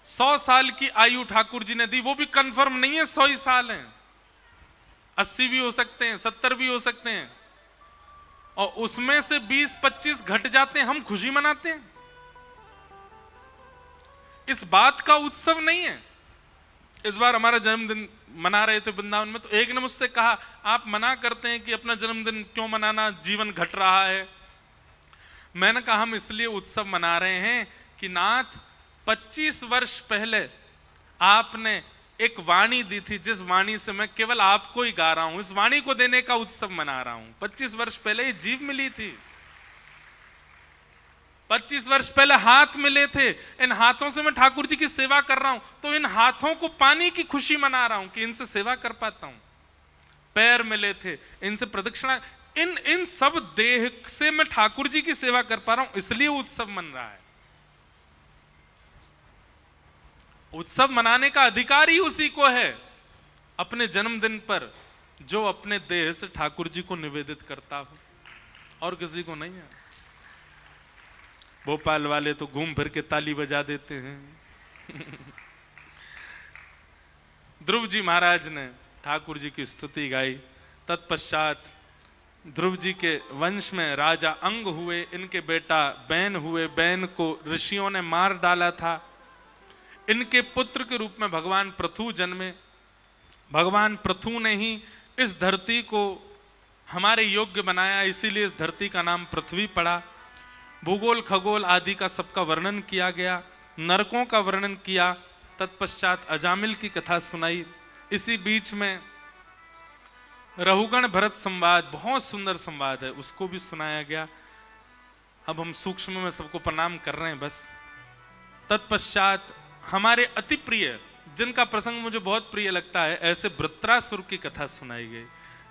100 साल की आयु ठाकुर जी ने दी, वो भी कंफर्म नहीं है 100 ही साल हैं, 80 भी हो सकते हैं, 70 भी हो सकते हैं, और उसमें से 20-25 घट जाते हैं, हम खुशी मनाते हैं। इस बात का उत्सव नहीं है। इस बार हमारा जन्मदिन मना रहे थे वृंदावन में, तो एक ने मुझसे कहा आप मना करते हैं कि अपना जन्मदिन क्यों मनाना, जीवन घट रहा है। मैंने कहा हम इसलिए उत्सव मना रहे हैं कि नाथ 25 वर्ष पहले आपने एक वाणी दी थी, जिस वाणी से मैं केवल आपको ही गा रहा हूं, इस वाणी को देने का उत्सव मना रहा हूं। 25 वर्ष पहले ये जीभ मिली थी, 25 वर्ष पहले हाथ मिले थे, इन हाथों से मैं ठाकुर जी की सेवा कर रहा हूं, तो इन हाथों को पाने की खुशी मना रहा हूं कि इनसे सेवा कर पाता हूं। पैर मिले थे, इनसे प्रदक्षिणा, इन सब देह से मैं ठाकुर जी की सेवा कर पा रहा हूं, इसलिए उत्सव मन रहा है। उत्सव मनाने का अधिकार ही उसी को है अपने जन्मदिन पर जो अपने देह से ठाकुर जी को निवेदित करता हो, और किसी को नहीं है। भोपाल वाले तो घूम फिर के ताली बजा देते हैं। ध्रुव जी महाराज ने ठाकुर जी की स्तुति गाई, तत्पश्चात ध्रुव जी के वंश में राजा अंग हुए, इनके बेटा बैन हुए, बैन को ऋषियों ने मार डाला था। इनके पुत्र के रूप में भगवान पृथु जन्मे। भगवान पृथु ने ही इस धरती को हमारे योग्य बनाया, इसीलिए इस धरती का नाम पृथ्वी पड़ा। भूगोल खगोल आदि का सबका वर्णन किया गया, नरकों का वर्णन किया, तत्पश्चात अजामिल की कथा सुनाई। इसी बीच में रहुगण भरत संवाद, बहुत सुंदर संवाद है, उसको भी सुनाया गया। अब हम सूक्ष्म में सबको प्रणाम कर रहे हैं बस। तत्पश्चात हमारे अति प्रिय, जिनका प्रसंग मुझे बहुत प्रिय लगता है, ऐसे वृत्रासुर की कथा सुनाई गई,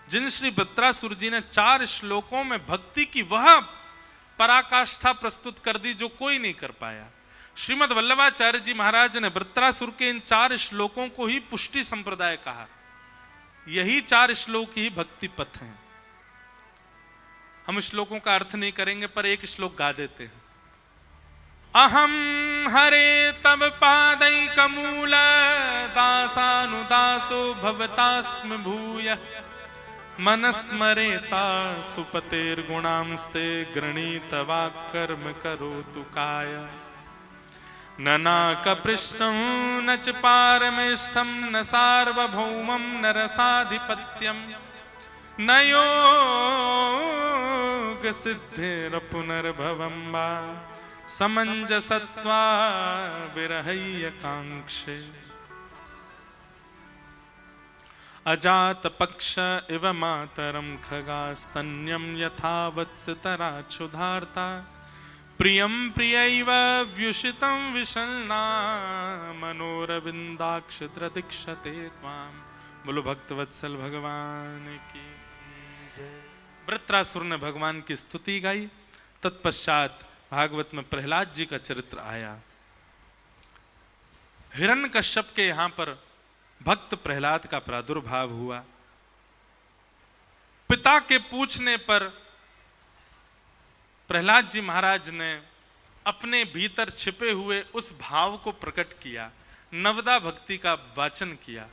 जिन श्री वृत्रासुर जी ने 4 श्लोकों में भक्ति की वह पराकाष्ठा प्रस्तुत कर दी जो कोई नहीं कर पाया। श्रीमद् वल्लभाचार्य जी महाराज ने वृत्रासुर के इन 4 श्लोकों को ही पुष्टि संप्रदाय कहा। यही 4 श्लोक ही भक्ति पथ हैं। हम श्लोकों का अर्थ नहीं करेंगे, पर एक श्लोक गा देते हैं। अहम हरे तव पादैकमूल दासानुदासो भवतास्म भूय मनस्मरेता सुपतेर्गुणांस्ते गृणीतवाक्कर्म करोतु काय। न नाकपृष्ठं न च पारमेष्ठं न सार्वभौमं न रसाधिपत्यं न योगसिद्धिरपुनर्भवं वा समञ्जसत्वा विरहय्यकाङ्क्षे। अजात पक्ष इव मातरम खगास्तन्यम यथा वत्सतरा क्षुधार्ता प्रियम प्रियैव व्युषितं विशन्ना मनोरविंदाक्ष दृदीक्षते त्वां। बोलो भक्तवत्सल भगवान की। वृत्रासुर ने भगवान की स्तुति गाई। तत्पश्चात भागवत में प्रहलाद जी का चरित्र आया। हिरण्यकश्यप के यहां पर भक्त प्रहलाद का प्रादुर्भाव हुआ। पिता के पूछने पर प्रहलाद जी महाराज ने अपने भीतर छिपे हुए उस भाव को प्रकट किया, नवदा भक्ति का वाचन किया।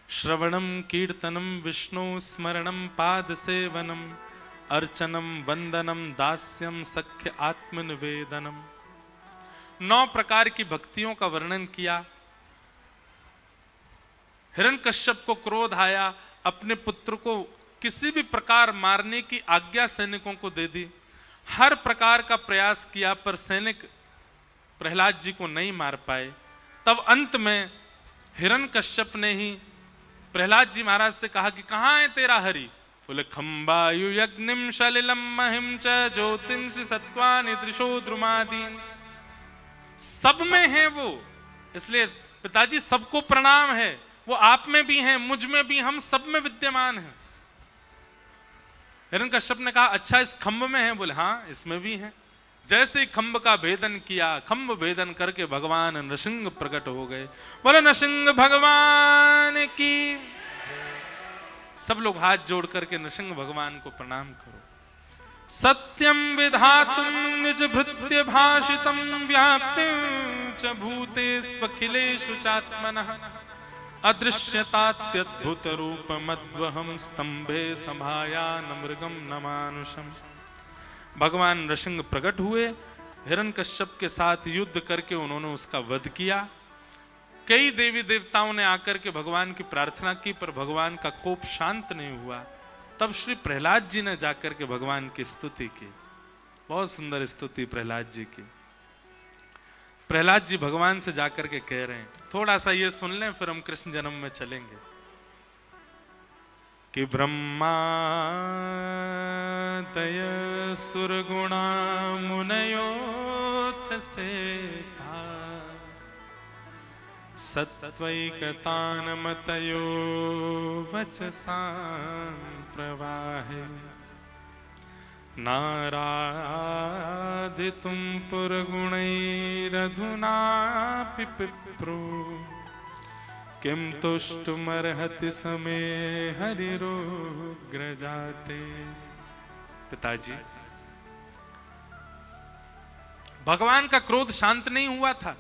श्रवणम कीर्तनम विष्णु स्मरणम पाद सेवनम अर्चनम वंदनम दास्यम सख्य आत्मनिवेदनम। 9 प्रकार की भक्तियों का वर्णन किया। हिरण्यकश्यप को क्रोध आया, अपने पुत्र को किसी भी प्रकार मारने की आज्ञा सैनिकों को दे दी। हर प्रकार का प्रयास किया, पर सैनिक प्रहलाद जी को नहीं मार पाए। तब अंत में हिरण्यकश्यप ने ही प्रहलाद जी महाराज से कहा कि कहाँ है तेरा हरि? बोले खम्बायु यज्ञिम सलिलम महिम च ज्योतिंसि सत्वानि दृशो द्रुमादीन। सब में है वो, इसलिए पिताजी सबको प्रणाम है। वो आप में भी हैं, मुझ में भी, हम सब में विद्यमान हैं। हिरण्यकश्यप ने कहा अच्छा इस खम्भ में है? बोले हाँ इसमें भी है। जैसे खम्भ का भेदन किया, खम्भ भेदन करके भगवान नृसिंह प्रकट हो गए। बोले नृसिंह भगवान की। सब लोग हाथ जोड़ करके नृसिंह भगवान को प्रणाम करो। सत्यम विधातुम निज भृत्य भाषितम व्याप्तिं च भूतेष्वखिलेषु चात्मनः अदृश्यतात्यद्भुत रूपमद्वहं स्तंभे सभायान मृगम न मानुषम। भगवान नृसिंह प्रकट हुए, हिरण्यकश्यप के साथ युद्ध करके उन्होंने उसका वध किया। कई देवी देवताओं ने आकर के भगवान की प्रार्थना की, पर भगवान का कोप शांत नहीं हुआ। तब श्री प्रहलाद जी ने जाकर के भगवान की स्तुति की। बहुत सुंदर स्तुति प्रहलाद जी की। प्रहलाद जी भगवान से जाकर के कह रहे हैं, थोड़ा सा ये सुन लें फिर हम कृष्ण जन्म में चलेंगे, कि ब्रह्मा तय सुरगुणा मुनयोथ से था सत्वैकतानमतयो वचसां प्रवाहे नाराधितुं पुरगुणैरधुनापि पिप्रो किं तुष्टुमर्हति समे हरिरोग्रजाते। पिताजी भगवान का क्रोध शांत नहीं हुआ था।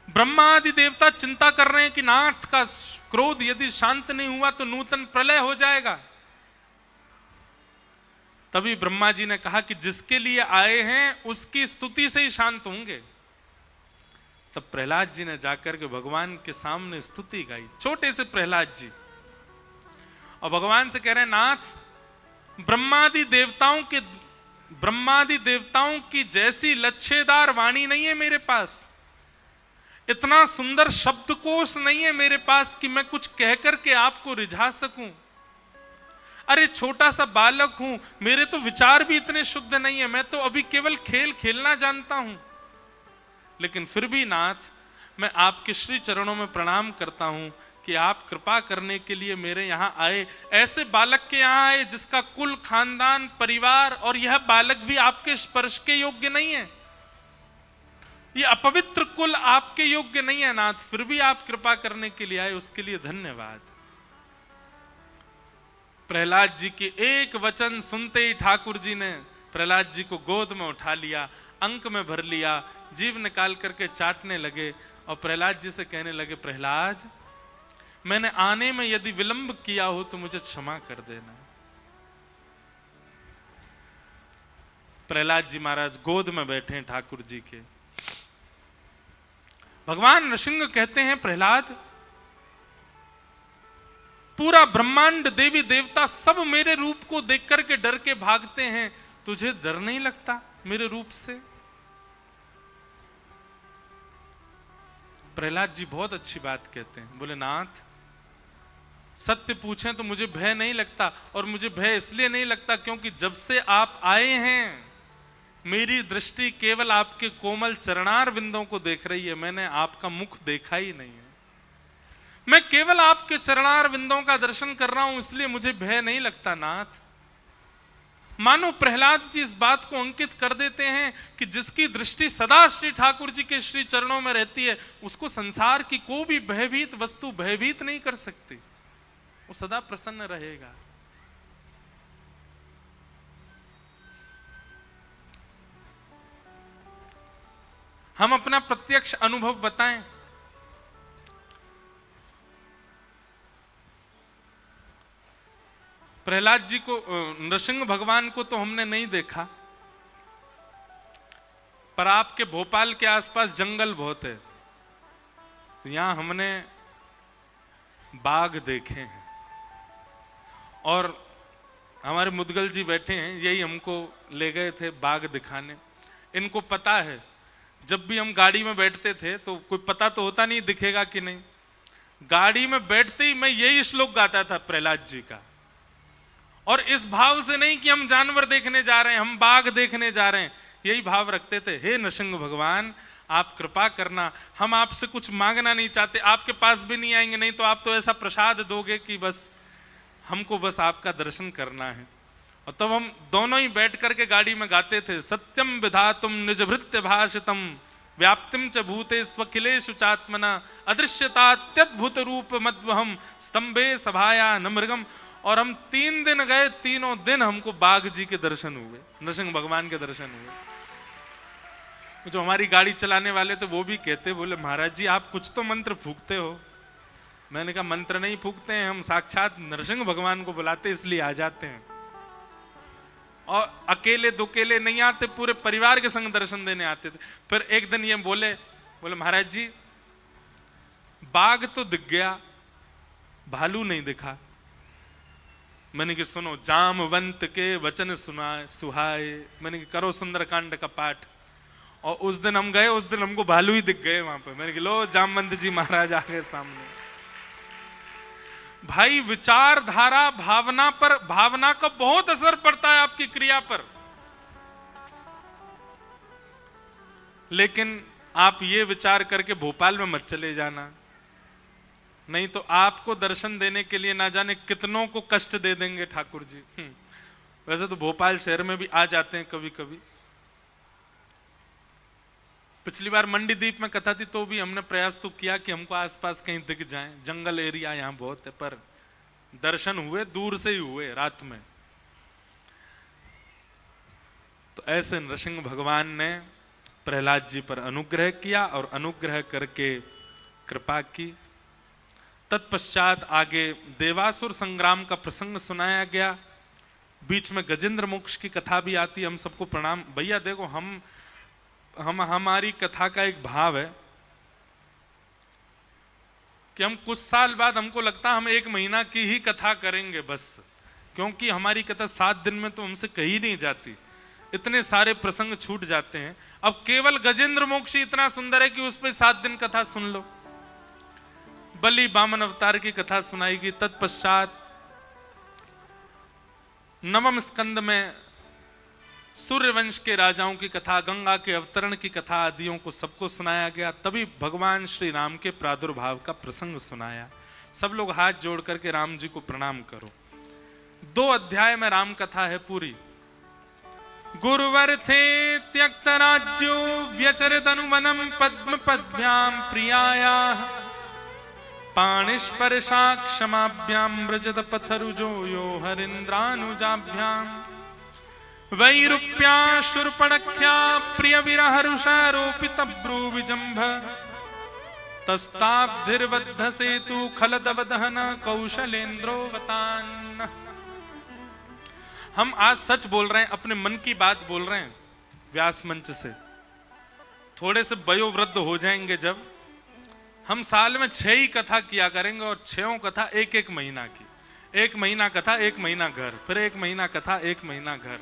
ब्रह्मा आदि देवता चिंता कर रहे हैं कि नाथ का क्रोध यदि शांत नहीं हुआ तो नूतन प्रलय हो जाएगा। तभी ब्रह्मा जी ने कहा कि जिसके लिए आए हैं उसकी स्तुति से ही शांत होंगे। तब प्रहलाद जी ने जाकर के भगवान के सामने स्तुति गाई, छोटे से प्रहलाद जी, और भगवान से कह रहे हैं नाथ ब्रह्मादि देवताओं की जैसी लच्छेदार वाणी नहीं है मेरे पास, इतना सुंदर शब्दकोश नहीं है मेरे पास कि मैं कुछ कह करके आपको रिझा सकूं। अरे छोटा सा बालक हूं, मेरे तो विचार भी इतने शुद्ध नहीं है, मैं तो अभी केवल खेल खेलना जानता हूं। लेकिन फिर भी नाथ मैं आपके श्री चरणों में प्रणाम करता हूं कि आप कृपा करने के लिए मेरे यहां आए, ऐसे बालक के यहां आए जिसका कुल खानदान परिवार और यह बालक भी आपके स्पर्श के योग्य नहीं है, ये अपवित्र कुल आपके योग्य नहीं है नाथ, फिर भी आप कृपा करने के लिए आए, उसके लिए धन्यवाद। प्रहलाद जी के एक वचन सुनते ही ठाकुर जी ने प्रहलाद जी को गोद में उठा लिया, अंक में भर लिया, जीभ निकाल करके चाटने लगे और प्रहलाद जी से कहने लगे, प्रहलाद मैंने आने में यदि विलंब किया हो तो मुझे क्षमा कर देना। प्रहलाद जी महाराज गोद में बैठे हैं ठाकुर जी के। भगवान नृसिंह कहते हैं, प्रहलाद पूरा ब्रह्मांड देवी देवता सब मेरे रूप को देख करके डर के भागते हैं, तुझे डर नहीं लगता मेरे रूप से? प्रहलाद जी बहुत अच्छी बात कहते हैं, बोले नाथ सत्य पूछें तो मुझे भय नहीं लगता, और मुझे भय इसलिए नहीं लगता क्योंकि जब से आप आए हैं मेरी दृष्टि केवल आपके कोमल चरणार बिंदों को देख रही है, मैंने आपका मुख देखा ही नहीं है। मैं केवल आपके चरणार बिंदों का दर्शन कर रहा हूं, इसलिए मुझे भय नहीं लगता नाथ। मानो प्रहलाद जी इस बात को अंकित कर देते हैं कि जिसकी दृष्टि सदा श्री ठाकुर जी के श्री चरणों में रहती है उसको संसार की कोई भी भयभीत वस्तु भयभीत नहीं कर सकती, वो सदा प्रसन्न रहेगा। हम अपना प्रत्यक्ष अनुभव बताएं। प्रहलाद जी को, नृसिंह भगवान को तो हमने नहीं देखा, पर आपके भोपाल के आसपास जंगल बहुत है, तो यहां हमने बाघ देखे हैं, और हमारे मुदगल जी बैठे हैं, यही हमको ले गए थे बाघ दिखाने। इनको पता है जब भी हम गाड़ी में बैठते थे तो कोई पता तो होता नहीं दिखेगा कि नहीं, गाड़ी में बैठते ही मैं यही श्लोक गाता था प्रहलाद जी का, और इस भाव से नहीं कि हम जानवर देखने जा रहे हैं, हम बाघ देखने जा रहे हैं, यही भाव रखते थे, हे नृसिंह भगवान आप कृपा करना, हम आपसे कुछ मांगना नहीं चाहते, आपके पास भी नहीं आएंगे, नहीं तो आप तो ऐसा प्रसाद दोगे कि बस हमको बस आपका दर्शन करना है। और तब हम दोनों ही बैठ करके गाड़ी में गाते थे, सत्यम विधातुम निज भृत्य भाषितम व्याप्तिम च भूते स्वखिलेषु चात्मना अदृश्यतात्यद्भुत रूप मद्वहम स्तंभे सभाया न मृगम। और हम 3 दिन गए, तीनों दिन हमको बाघ जी के दर्शन हुए, नृसिंह भगवान के दर्शन हुए। जो हमारी गाड़ी चलाने वाले थे वो भी कहते, बोले महाराज जी आप कुछ तो मंत्र फूकते हो। मैंने कहा मंत्र नहीं फूकते हैं, हम साक्षात नृसिंह भगवान को बुलाते इसलिए आ जाते हैं, और अकेले दुकेले नहीं आते, पूरे परिवार के संग दर्शन देने आते थे। फिर एक दिन ये बोले महाराज जी बाघ तो दिख गया, भालू नहीं दिखा। मैंने कि सुनो, जामवंत के वचन सुनाए सुहाए, मैंने कि करो सुंदरकांड का पाठ। और उस दिन हम गए, उस दिन हमको भालू ही दिख गए वहां पे। मैंने कि लो जामवंत जी महाराज आ गए सामने। भाई विचारधारा भावना पर, भावना का बहुत असर पड़ता है आपकी क्रिया पर। लेकिन आप ये विचार करके भोपाल में मत चले जाना, नहीं तो आपको दर्शन देने के लिए ना जाने कितनों को कष्ट दे देंगे ठाकुर जी। वैसे तो भोपाल शहर में भी आ जाते हैं कभी कभी। पिछली बार मंडी द्वीप में कथा थी तो भी हमने प्रयास तो किया कि हमको आसपास कहीं दिख जाए, जंगल एरिया यहाँ बहुत है, पर दर्शन हुए दूर से ही हुए, रात में। तो ऐसे नृसिंह भगवान ने प्रहलाद जी पर अनुग्रह किया और अनुग्रह करके कृपा की। तत्पश्चात आगे देवासुर संग्राम का प्रसंग सुनाया गया। बीच में गजेंद्र मोक्ष की कथा भी आती है। हम सबको प्रणाम। भैया देखो, हमारी कथा का एक भाव है कि हम कुछ साल बाद हमको लगता है हम 1 महीना की ही कथा करेंगे बस, क्योंकि हमारी कथा 7 दिन में तो हमसे कही नहीं जाती, इतने सारे प्रसंग छूट जाते हैं। अब केवल गजेंद्र मोक्ष इतना सुंदर है कि उस पर 7 दिन कथा सुन लो। बलि बामन अवतार की कथा सुनाएगी। तत्पश्चात 9वें स्कंद में सूर्यवंश के राजाओं की कथा, गंगा के अवतरण की कथा आदियों को सबको सुनाया गया। तभी भगवान श्री राम के प्रादुर्भाव का प्रसंग सुनाया। सब लोग हाथ जोड़ करके राम जी को प्रणाम करो। 2 अध्याय में राम कथा है पूरी। गुरुवर थे त्यक्त राज्यो व्यचरित अनुवनम पद्म पद्भ्याम प्रियाया पाणिस्पर्शा क्षमाभ्याम व्रजत पथरुजो यो हरिन्द्रानुजाभ्याम वैरूप्या शूर्पणख्या प्रिय विरहरुषारोपित ब्रूविजंभ तस्ताब्धिर्बद्ध सेतु खलदवदहन कौशलेन्द्रोवतान। हम आज सच बोल रहे हैं, अपने मन की बात बोल रहे हैं व्यास मंच से। थोड़े से वयोवृद्ध हो जाएंगे जब, हम साल में 6 ही कथा किया करेंगे, और 6 कथा 1-1 महीना की। 1 महीना कथा 1 महीना घर, फिर 1 महीना कथा 1 महीना घर।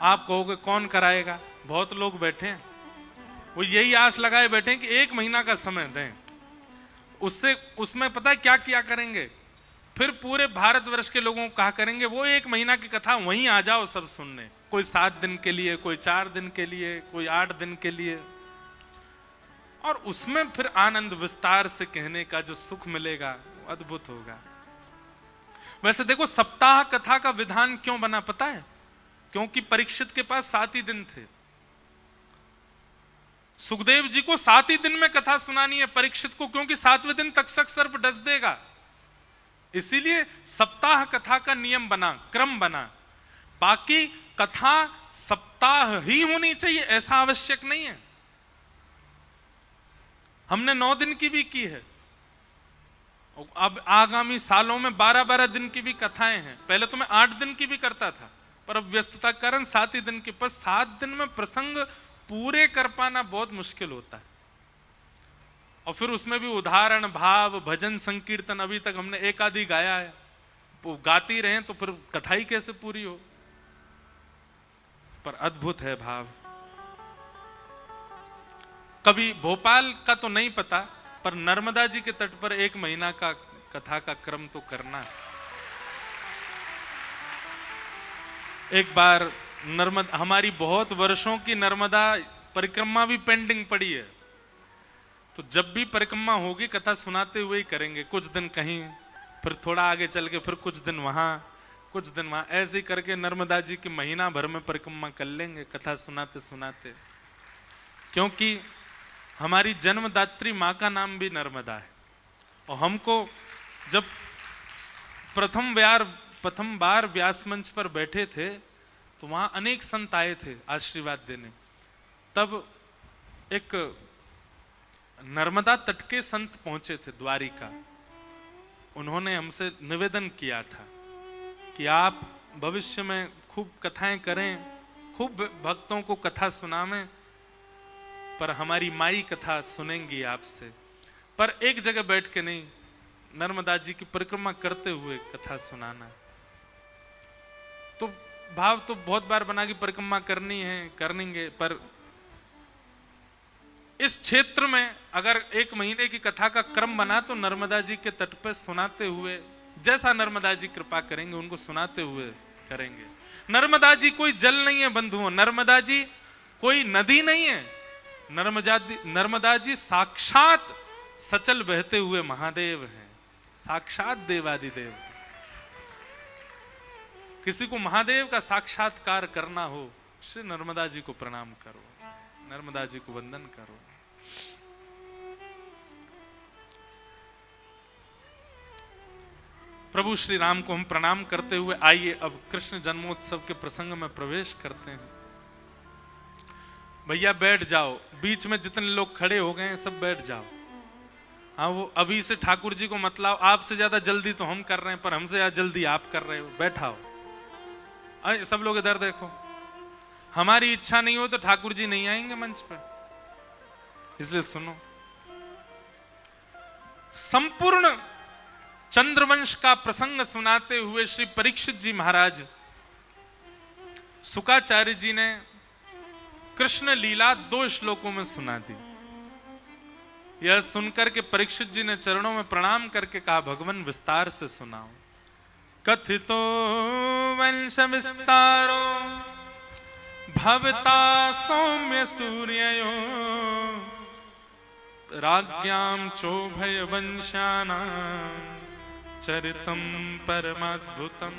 आप कहोगे कौन कराएगा? बहुत लोग बैठे हैं, वो यही आस लगाए बैठे हैं कि 1 महीना का समय दें, उसमें पता है क्या किया करेंगे? फिर पूरे भारतवर्ष के लोगों को कहा करेंगे वो 1 महीना की कथा वहीं आ जाओ सब सुनने। कोई 7 दिन के लिए, कोई 4 दिन के लिए, कोई 8 दिन के लिए, और उसमें फिर आनंद विस्तार से कहने का जो सुख मिलेगा वो अद्भुत होगा। वैसे देखो, सप्ताह कथा का विधान क्यों बना पता है? क्योंकि परीक्षित के पास 7 ही दिन थे। सुखदेव जी को 7 ही दिन में कथा सुनानी है, परीक्षित को क्योंकि 7वें दिन तक्षक सर्प डस देगा। इसीलिए सप्ताह कथा का नियम बना, क्रम बना। बाकी कथा सप्ताह ही होनी चाहिए ऐसा आवश्यक नहीं है। हमने 9 दिन की भी की है, अब आगामी सालों में 12-12 दिन की भी कथाएं हैं। पहले तो मैं 8 दिन की भी करता था, पर अब व्यस्तता के कारण 7 ही दिन की। पर 7 दिन में प्रसंग पूरे कर पाना बहुत मुश्किल होता है। और फिर उसमें भी उदाहरण, भाव, भजन, संकीर्तन अभी तक हमने 1 आधी गाया है, वो गाती रहे तो फिर कथा ही कैसे पूरी हो। पर अद्भुत है भाव। कभी भोपाल का तो नहीं पता, पर नर्मदा जी के तट पर 1 महीना का कथा का क्रम तो करना है। एक बार नर्मदा, हमारी बहुत वर्षों की नर्मदा परिक्रमा भी पेंडिंग पड़ी है, तो जब भी परिक्रमा होगी कथा सुनाते हुए ही करेंगे। कुछ दिन कहीं, फिर थोड़ा आगे चल के फिर कुछ दिन वहां, कुछ दिन वहां, ऐसे ही करके नर्मदा जी की महीना भर में परिक्रमा कर लेंगे कथा सुनाते सुनाते। क्योंकि हमारी जन्मदात्री माँ का नाम भी नर्मदा है। और हमको जब प्रथम बार व्यास मंच पर बैठे थे तो वहां अनेक संत आए थे आशीर्वाद देने। तब एक नर्मदा तट के संत पहुंचे थे द्वारिका। उन्होंने हमसे निवेदन किया था कि आप भविष्य में खूब कथाएं करें, खूब भक्तों को कथा सुनावें, पर हमारी माई कथा सुनेंगी आपसे, पर एक जगह बैठ के नहीं, नर्मदा जी की परिक्रमा करते हुए कथा सुनाना। तो भाव तो बहुत बार बना कि परिक्रमा करनी है, करेंगे, पर इस क्षेत्र में अगर 1 महीने की कथा का क्रम बना तो नर्मदा जी के तट पर सुनाते हुए, जैसा नर्मदा जी कृपा करेंगे उनको सुनाते हुए करेंगे। नर्मदा जी कोई जल नहीं है बंधुओं, नर्मदा जी कोई नदी नहीं है, नर्मदा जी साक्षात सचल बहते हुए महादेव हैं, साक्षात देवादिदेव। किसी को महादेव का साक्षात्कार करना हो, श्री नर्मदा जी को प्रणाम करो, नर्मदा जी को वंदन करो। प्रभु श्री राम को हम प्रणाम करते हुए आइए अब कृष्ण जन्मोत्सव के प्रसंग में प्रवेश करते हैं। भैया बैठ जाओ, बीच में जितने लोग खड़े हो गए हैं सब बैठ जाओ। हाँ, वो अभी से ठाकुर जी को मतलाओ, आपसे ज्यादा जल्दी तो हम कर रहे हैं, पर हमसे ज्यादा जल्दी आप कर रहे हो, बैठाओ। अरे सब लोग इधर देखो, हमारी इच्छा नहीं हो तो ठाकुर जी नहीं आएंगे मंच पर, इसलिए सुनो। संपूर्ण चंद्रवंश का प्रसंग सुनाते हुए श्री परीक्षित जी महाराज, शुकाचार्य जी ने कृष्ण लीला 2 श्लोकों में सुना दी। यह सुनकर के परीक्षित जी ने चरणों में प्रणाम करके कहा, भगवान विस्तार से सुनाओ। कथितो वंश विस्तारो भवता सौम्य सूर्ययो राज्ञां चोभय वंशानां चरितम परमाद्भुतम।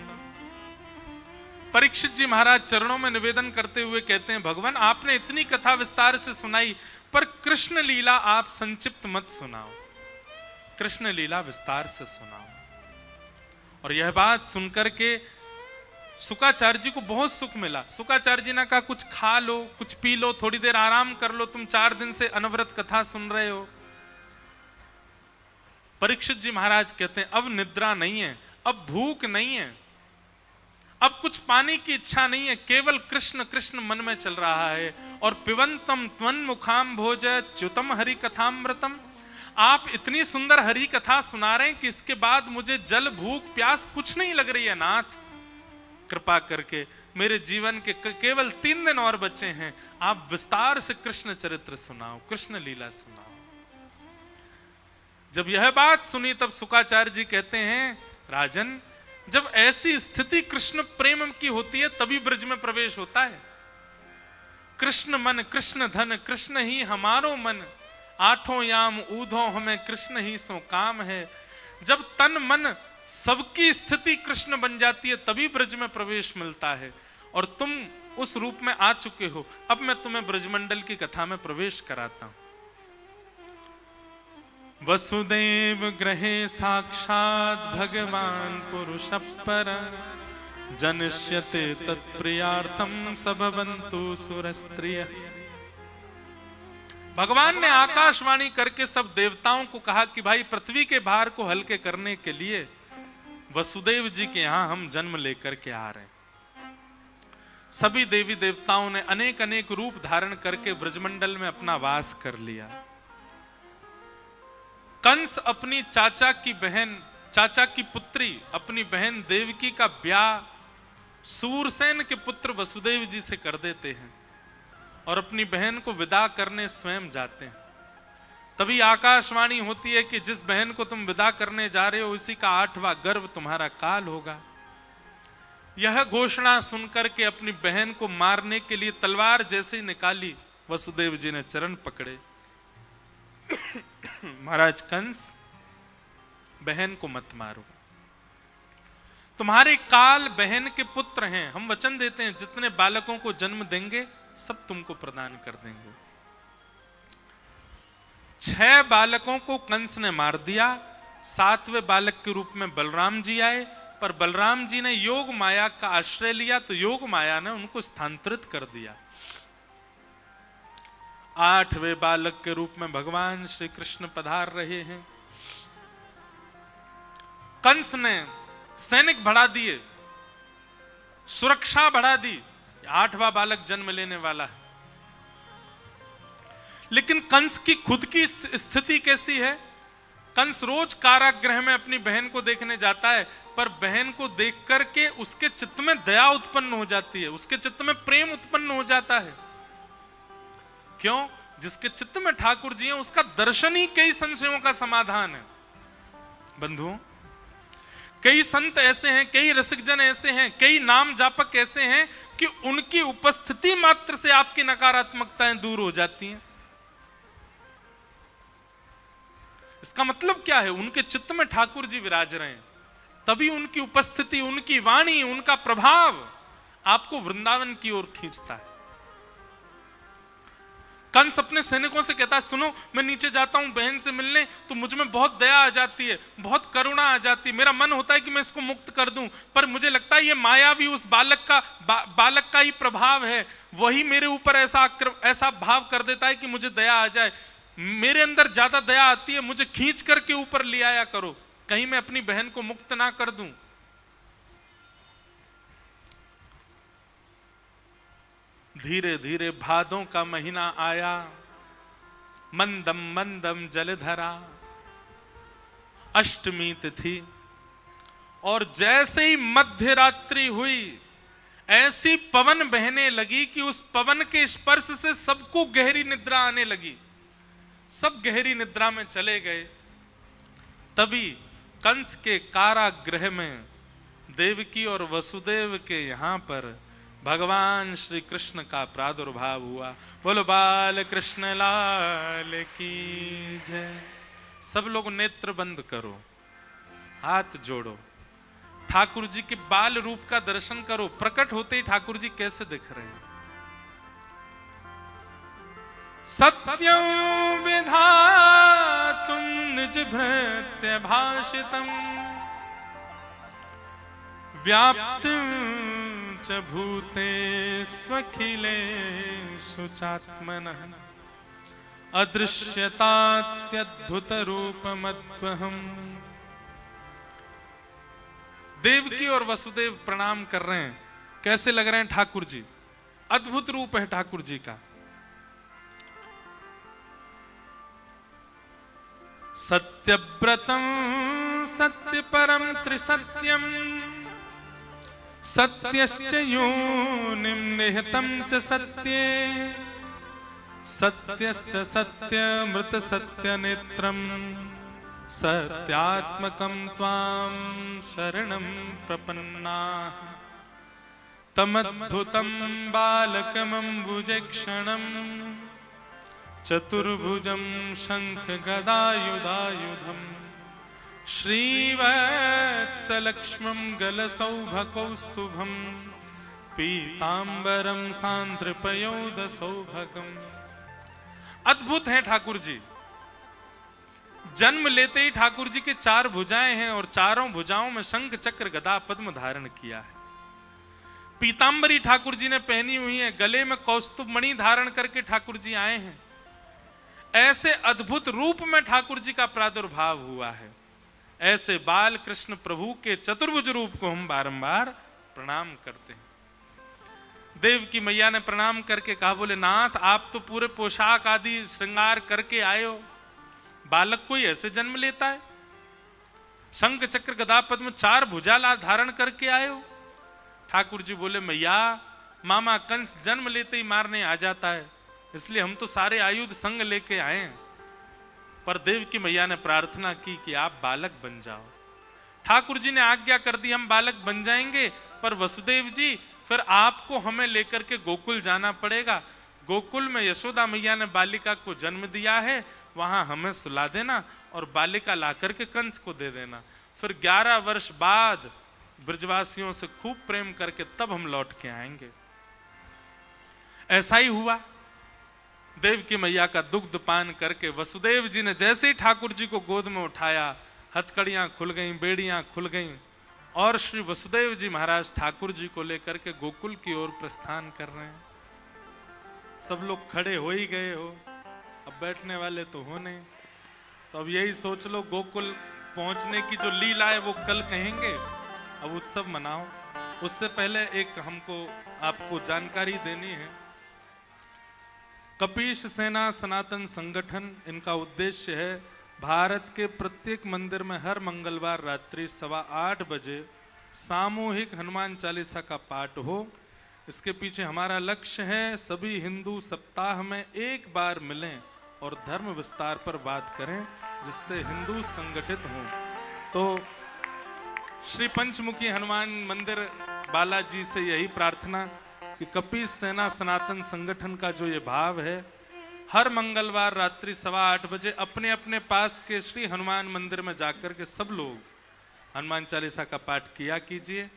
परीक्षित जी महाराज चरणों में निवेदन करते हुए कहते हैं, भगवान आपने इतनी कथा विस्तार से सुनाई, पर कृष्ण लीला आप संक्षिप्त मत सुनाओ, कृष्ण लीला विस्तार से सुनाओ। और यह बात सुनकर के शुकाचार्य जी को बहुत सुख मिला। शुकाचार्य जी ने कहा, कुछ खा लो, कुछ पी लो, थोड़ी देर आराम कर लो, तुम 4 दिन से अनवरत कथा सुन रहे हो। परीक्षित जी महाराज कहते हैं, अब निद्रा नहीं है, अब भूख नहीं है, अब कुछ पानी की इच्छा नहीं है, केवल कृष्ण कृष्ण मन में चल रहा है। और पिबंतम त्वन्मुखाम भोज च्युतम हरि कथामृतम। आप इतनी सुंदर हरि कथा सुना रहे हैं कि इसके बाद मुझे जल भूख प्यास कुछ नहीं लग रही है। नाथ कृपा करके मेरे जीवन के केवल 3 दिन और बचे हैं, आप विस्तार से कृष्ण चरित्र सुनाओ, कृष्ण लीला सुनाओ। जब यह बात सुनी तब शुकाचार्य जी कहते हैं, राजन जब ऐसी स्थिति कृष्ण प्रेम की होती है तभी ब्रज में प्रवेश होता है। कृष्ण मन कृष्ण धन कृष्ण ही हमारो मन, 8 याम ऊधो हमें कृष्ण ही सो काम है। जब तन मन सबकी स्थिति कृष्ण बन जाती है तभी ब्रज में प्रवेश मिलता है, और तुम उस रूप में आ चुके हो। अब मैं तुम्हें ब्रजमंडल की कथा में प्रवेश कराता हूं। वसुदेव गृहे साक्षात भगवान पुरुष पर, जनिष्यते तत्प्रियार्थम सबवन्तु सुरस्त्रिय। भगवान ने आकाशवाणी करके सब देवताओं को कहा कि भाई पृथ्वी के भार को हल्के करने के लिए वसुदेव जी के यहां हम जन्म लेकर के आ रहे हैं। सभी देवी देवताओं ने अनेक अनेक रूप धारण करके ब्रजमंडल में अपना वास कर लिया। कंस अपनी चाचा की पुत्री अपनी बहन देवकी का ब्याह सूरसेन के पुत्र वसुदेव जी से कर देते हैं, और अपनी बहन को विदा करने स्वयं जाते हैं। तभी आकाशवाणी होती है कि जिस बहन को तुम विदा करने जा रहे हो इसी का 8वां गर्भ तुम्हारा काल होगा। यह घोषणा सुनकर के अपनी बहन को मारने के लिए तलवार जैसे ही निकाली, वसुदेव जी ने चरण पकड़े। महाराज कंस, बहन को मत मारो, तुम्हारे काल बहन के पुत्र हैं। हम वचन देते हैं जितने बालकों को जन्म देंगे सब तुमको प्रदान कर देंगे। 6 बालकों को कंस ने मार दिया। 7वें बालक के रूप में बलराम जी आए, पर बलराम जी ने योग माया का आश्रय लिया तो योग माया ने उनको स्थानांतरित कर दिया। 8वें बालक के रूप में भगवान श्री कृष्ण पधार रहे हैं। कंस ने सैनिक बढ़ा दिए, सुरक्षा बढ़ा दी, 8वां बालक जन्म लेने वाला है। लेकिन कंस की खुद की स्थिति कैसी है? कंस रोज कारागृह में अपनी बहन को देखने जाता है, पर बहन को देख करके उसके चित्त में दया उत्पन्न हो जाती है, उसके चित्त में प्रेम उत्पन्न हो जाता है। क्यों? जिसके चित्त में ठाकुर जी हैं उसका दर्शन ही कई संशयों का समाधान है। बंधुओं, कई संत ऐसे हैं, कई रसिकजन ऐसे हैं, कई नाम जापक ऐसे हैं कि उनकी उपस्थिति मात्र से आपकी नकारात्मकताएं दूर हो जाती हैं। इसका मतलब क्या है? उनके चित्त में ठाकुर जी विराज रहे हैं, तभी उनकी उपस्थिति, उनकी वाणी, उनका प्रभाव आपको वृंदावन की ओर खींचता है। कंस अपने सैनिकों से कहता है, सुनो, मैं नीचे जाता हूं बहन से मिलने, तो मुझ में बहुत दया आ जाती है, बहुत करुणा आ जाती है, मेरा मन होता है कि मैं इसको मुक्त कर दूं, पर मुझे लगता है ये मायावी उस बालक का ही प्रभाव है, वही मेरे ऊपर ऐसा भाव कर देता है कि मुझे दया आ जाए। मेरे अंदर ज्यादा दया आती है, मुझे खींच करके ऊपर ले आया करो, कहीं मैं अपनी बहन को मुक्त ना कर दूं। धीरे धीरे भादों का महीना आया, मंदम मंदम जलधरा, अष्टमी तिथि, और जैसे ही मध्य रात्रि हुई ऐसी पवन बहने लगी कि उस पवन के स्पर्श से सबको गहरी निद्रा आने लगी। सब गहरी निद्रा में चले गए। तभी कंस के कारागृह में देवकी और वसुदेव के यहां पर भगवान श्री कृष्ण का प्रादुर्भाव हुआ। बोलो बाल कृष्ण लाल की जय। सब लोग नेत्र बंद करो, हाथ जोड़ो, ठाकुर जी के बाल रूप का दर्शन करो। प्रकट होते ही ठाकुर जी कैसे दिख रहे हैं? सत्यं विधातुं निज भृत्य भाषितम् व्याप्तिं च भूतेष्वखिलेषु चात्मनः अदृश्यतात्यद्भुतरूपमद्वहम्। देवकी और वसुदेव प्रणाम कर रहे हैं। कैसे लग रहे हैं ठाकुर जी? अद्भुत रूप है ठाकुर जी का। सत्यव्रतं सत्यपरं त्रिसत्यं सत्यश्च योनिं निहितं च सत्ये सत्यस्य सत्यमृत सत्यनेत्रं सत्यात्मकं त्वां शरणं प्रपन्नाः। तमद्भुतं बालकमम्बुजक्षणं चतुर्भुजं शंख गदायुधायुधं श्रीवत्सलक्ष्मं गलसौभकौस्तुभं पीतांबरं सांद्रपयोदसौभगम्। अद्भुत है ठाकुर जी। जन्म लेते ही ठाकुर जी के 4 भुजाएं हैं और चारों भुजाओं में शंख चक्र गदा पद्म धारण किया है। पीतांबरी ठाकुर जी ने पहनी हुई है, गले में कौस्तुभ मणि धारण करके ठाकुर जी आए हैं। ऐसे अद्भुत रूप में ठाकुर जी का प्रादुर्भाव हुआ है। ऐसे बाल कृष्ण प्रभु के चतुर्भुज रूप को हम बारंबार प्रणाम करते हैं। देव की मैया ने प्रणाम करके कहा, बोले नाथ आप तो पूरे पोशाक आदि श्रृंगार करके आए हो, बालक कोई ऐसे जन्म लेता है? शंख चक्र गदा पद्म 4 भुजा धारण करके आए हो? ठाकुर जी बोले, मैया मामा कंस जन्म लेते ही मारने आ जाता है, इसलिए हम तो सारे आयुध संग लेके आए हैं। पर देवकी मैया ने प्रार्थना की कि आप बालक बन जाओ। ठाकुर जी ने आज्ञा कर दी हम बालक बन जाएंगे, पर वसुदेव जी फिर आपको हमें लेकर के गोकुल जाना पड़ेगा। गोकुल में यशोदा मैया ने बालिका को जन्म दिया है, वहां हमें सुला देना और बालिका ला करके कंस को दे देना। फिर 11 वर्ष बाद ब्रजवासियों से खूब प्रेम करके तब हम लौट के आएंगे। ऐसा ही हुआ। देवकी मैया का दुग्ध पान करके वसुदेव जी ने जैसे ही ठाकुर जी को गोद में उठाया, हथकड़ियां खुल गईं, बेड़ियां खुल गईं और श्री वसुदेव जी महाराज ठाकुर जी को लेकर के गोकुल की ओर प्रस्थान कर रहे हैं। सब लोग खड़े हो ही गए हो, अब बैठने वाले तो हो नहीं, तो अब यही सोच लो गोकुल पहुंचने की जो लीला है वो कल कहेंगे, अब उत्सव मनाओ। उससे पहले एक हमको आपको जानकारी देनी है। कपीश सेना सनातन संगठन, इनका उद्देश्य है भारत के प्रत्येक मंदिर में हर मंगलवार रात्रि 8:15 बजे सामूहिक हनुमान चालीसा का पाठ हो। इसके पीछे हमारा लक्ष्य है सभी हिंदू सप्ताह में एक बार मिलें और धर्म विस्तार पर बात करें, जिससे हिंदू संगठित हों। तो श्री पंचमुखी हनुमान मंदिर बालाजी से यही प्रार्थना कि कपीश सेना सनातन संगठन का जो ये भाव है, हर मंगलवार रात्रि 8:15 बजे अपने अपने पास के श्री हनुमान मंदिर में जाकर के सब लोग हनुमान चालीसा का पाठ किया कीजिए।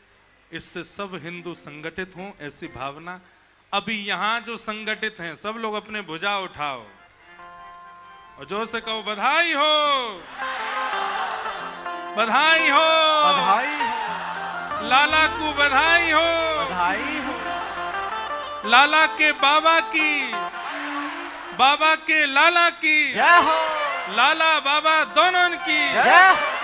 इससे सब हिंदू संगठित हों, ऐसी भावना। अभी यहां जो संगठित हैं सब लोग अपने भुजा उठाओ और जोर से कहो बधाई हो, बधाई हो, बधाई हो, लाला को बधाई हो, बधाई हो, लाला के बाबा की, बाबा के लाला की, जय हो, लाला बाबा दोनों की जय हो।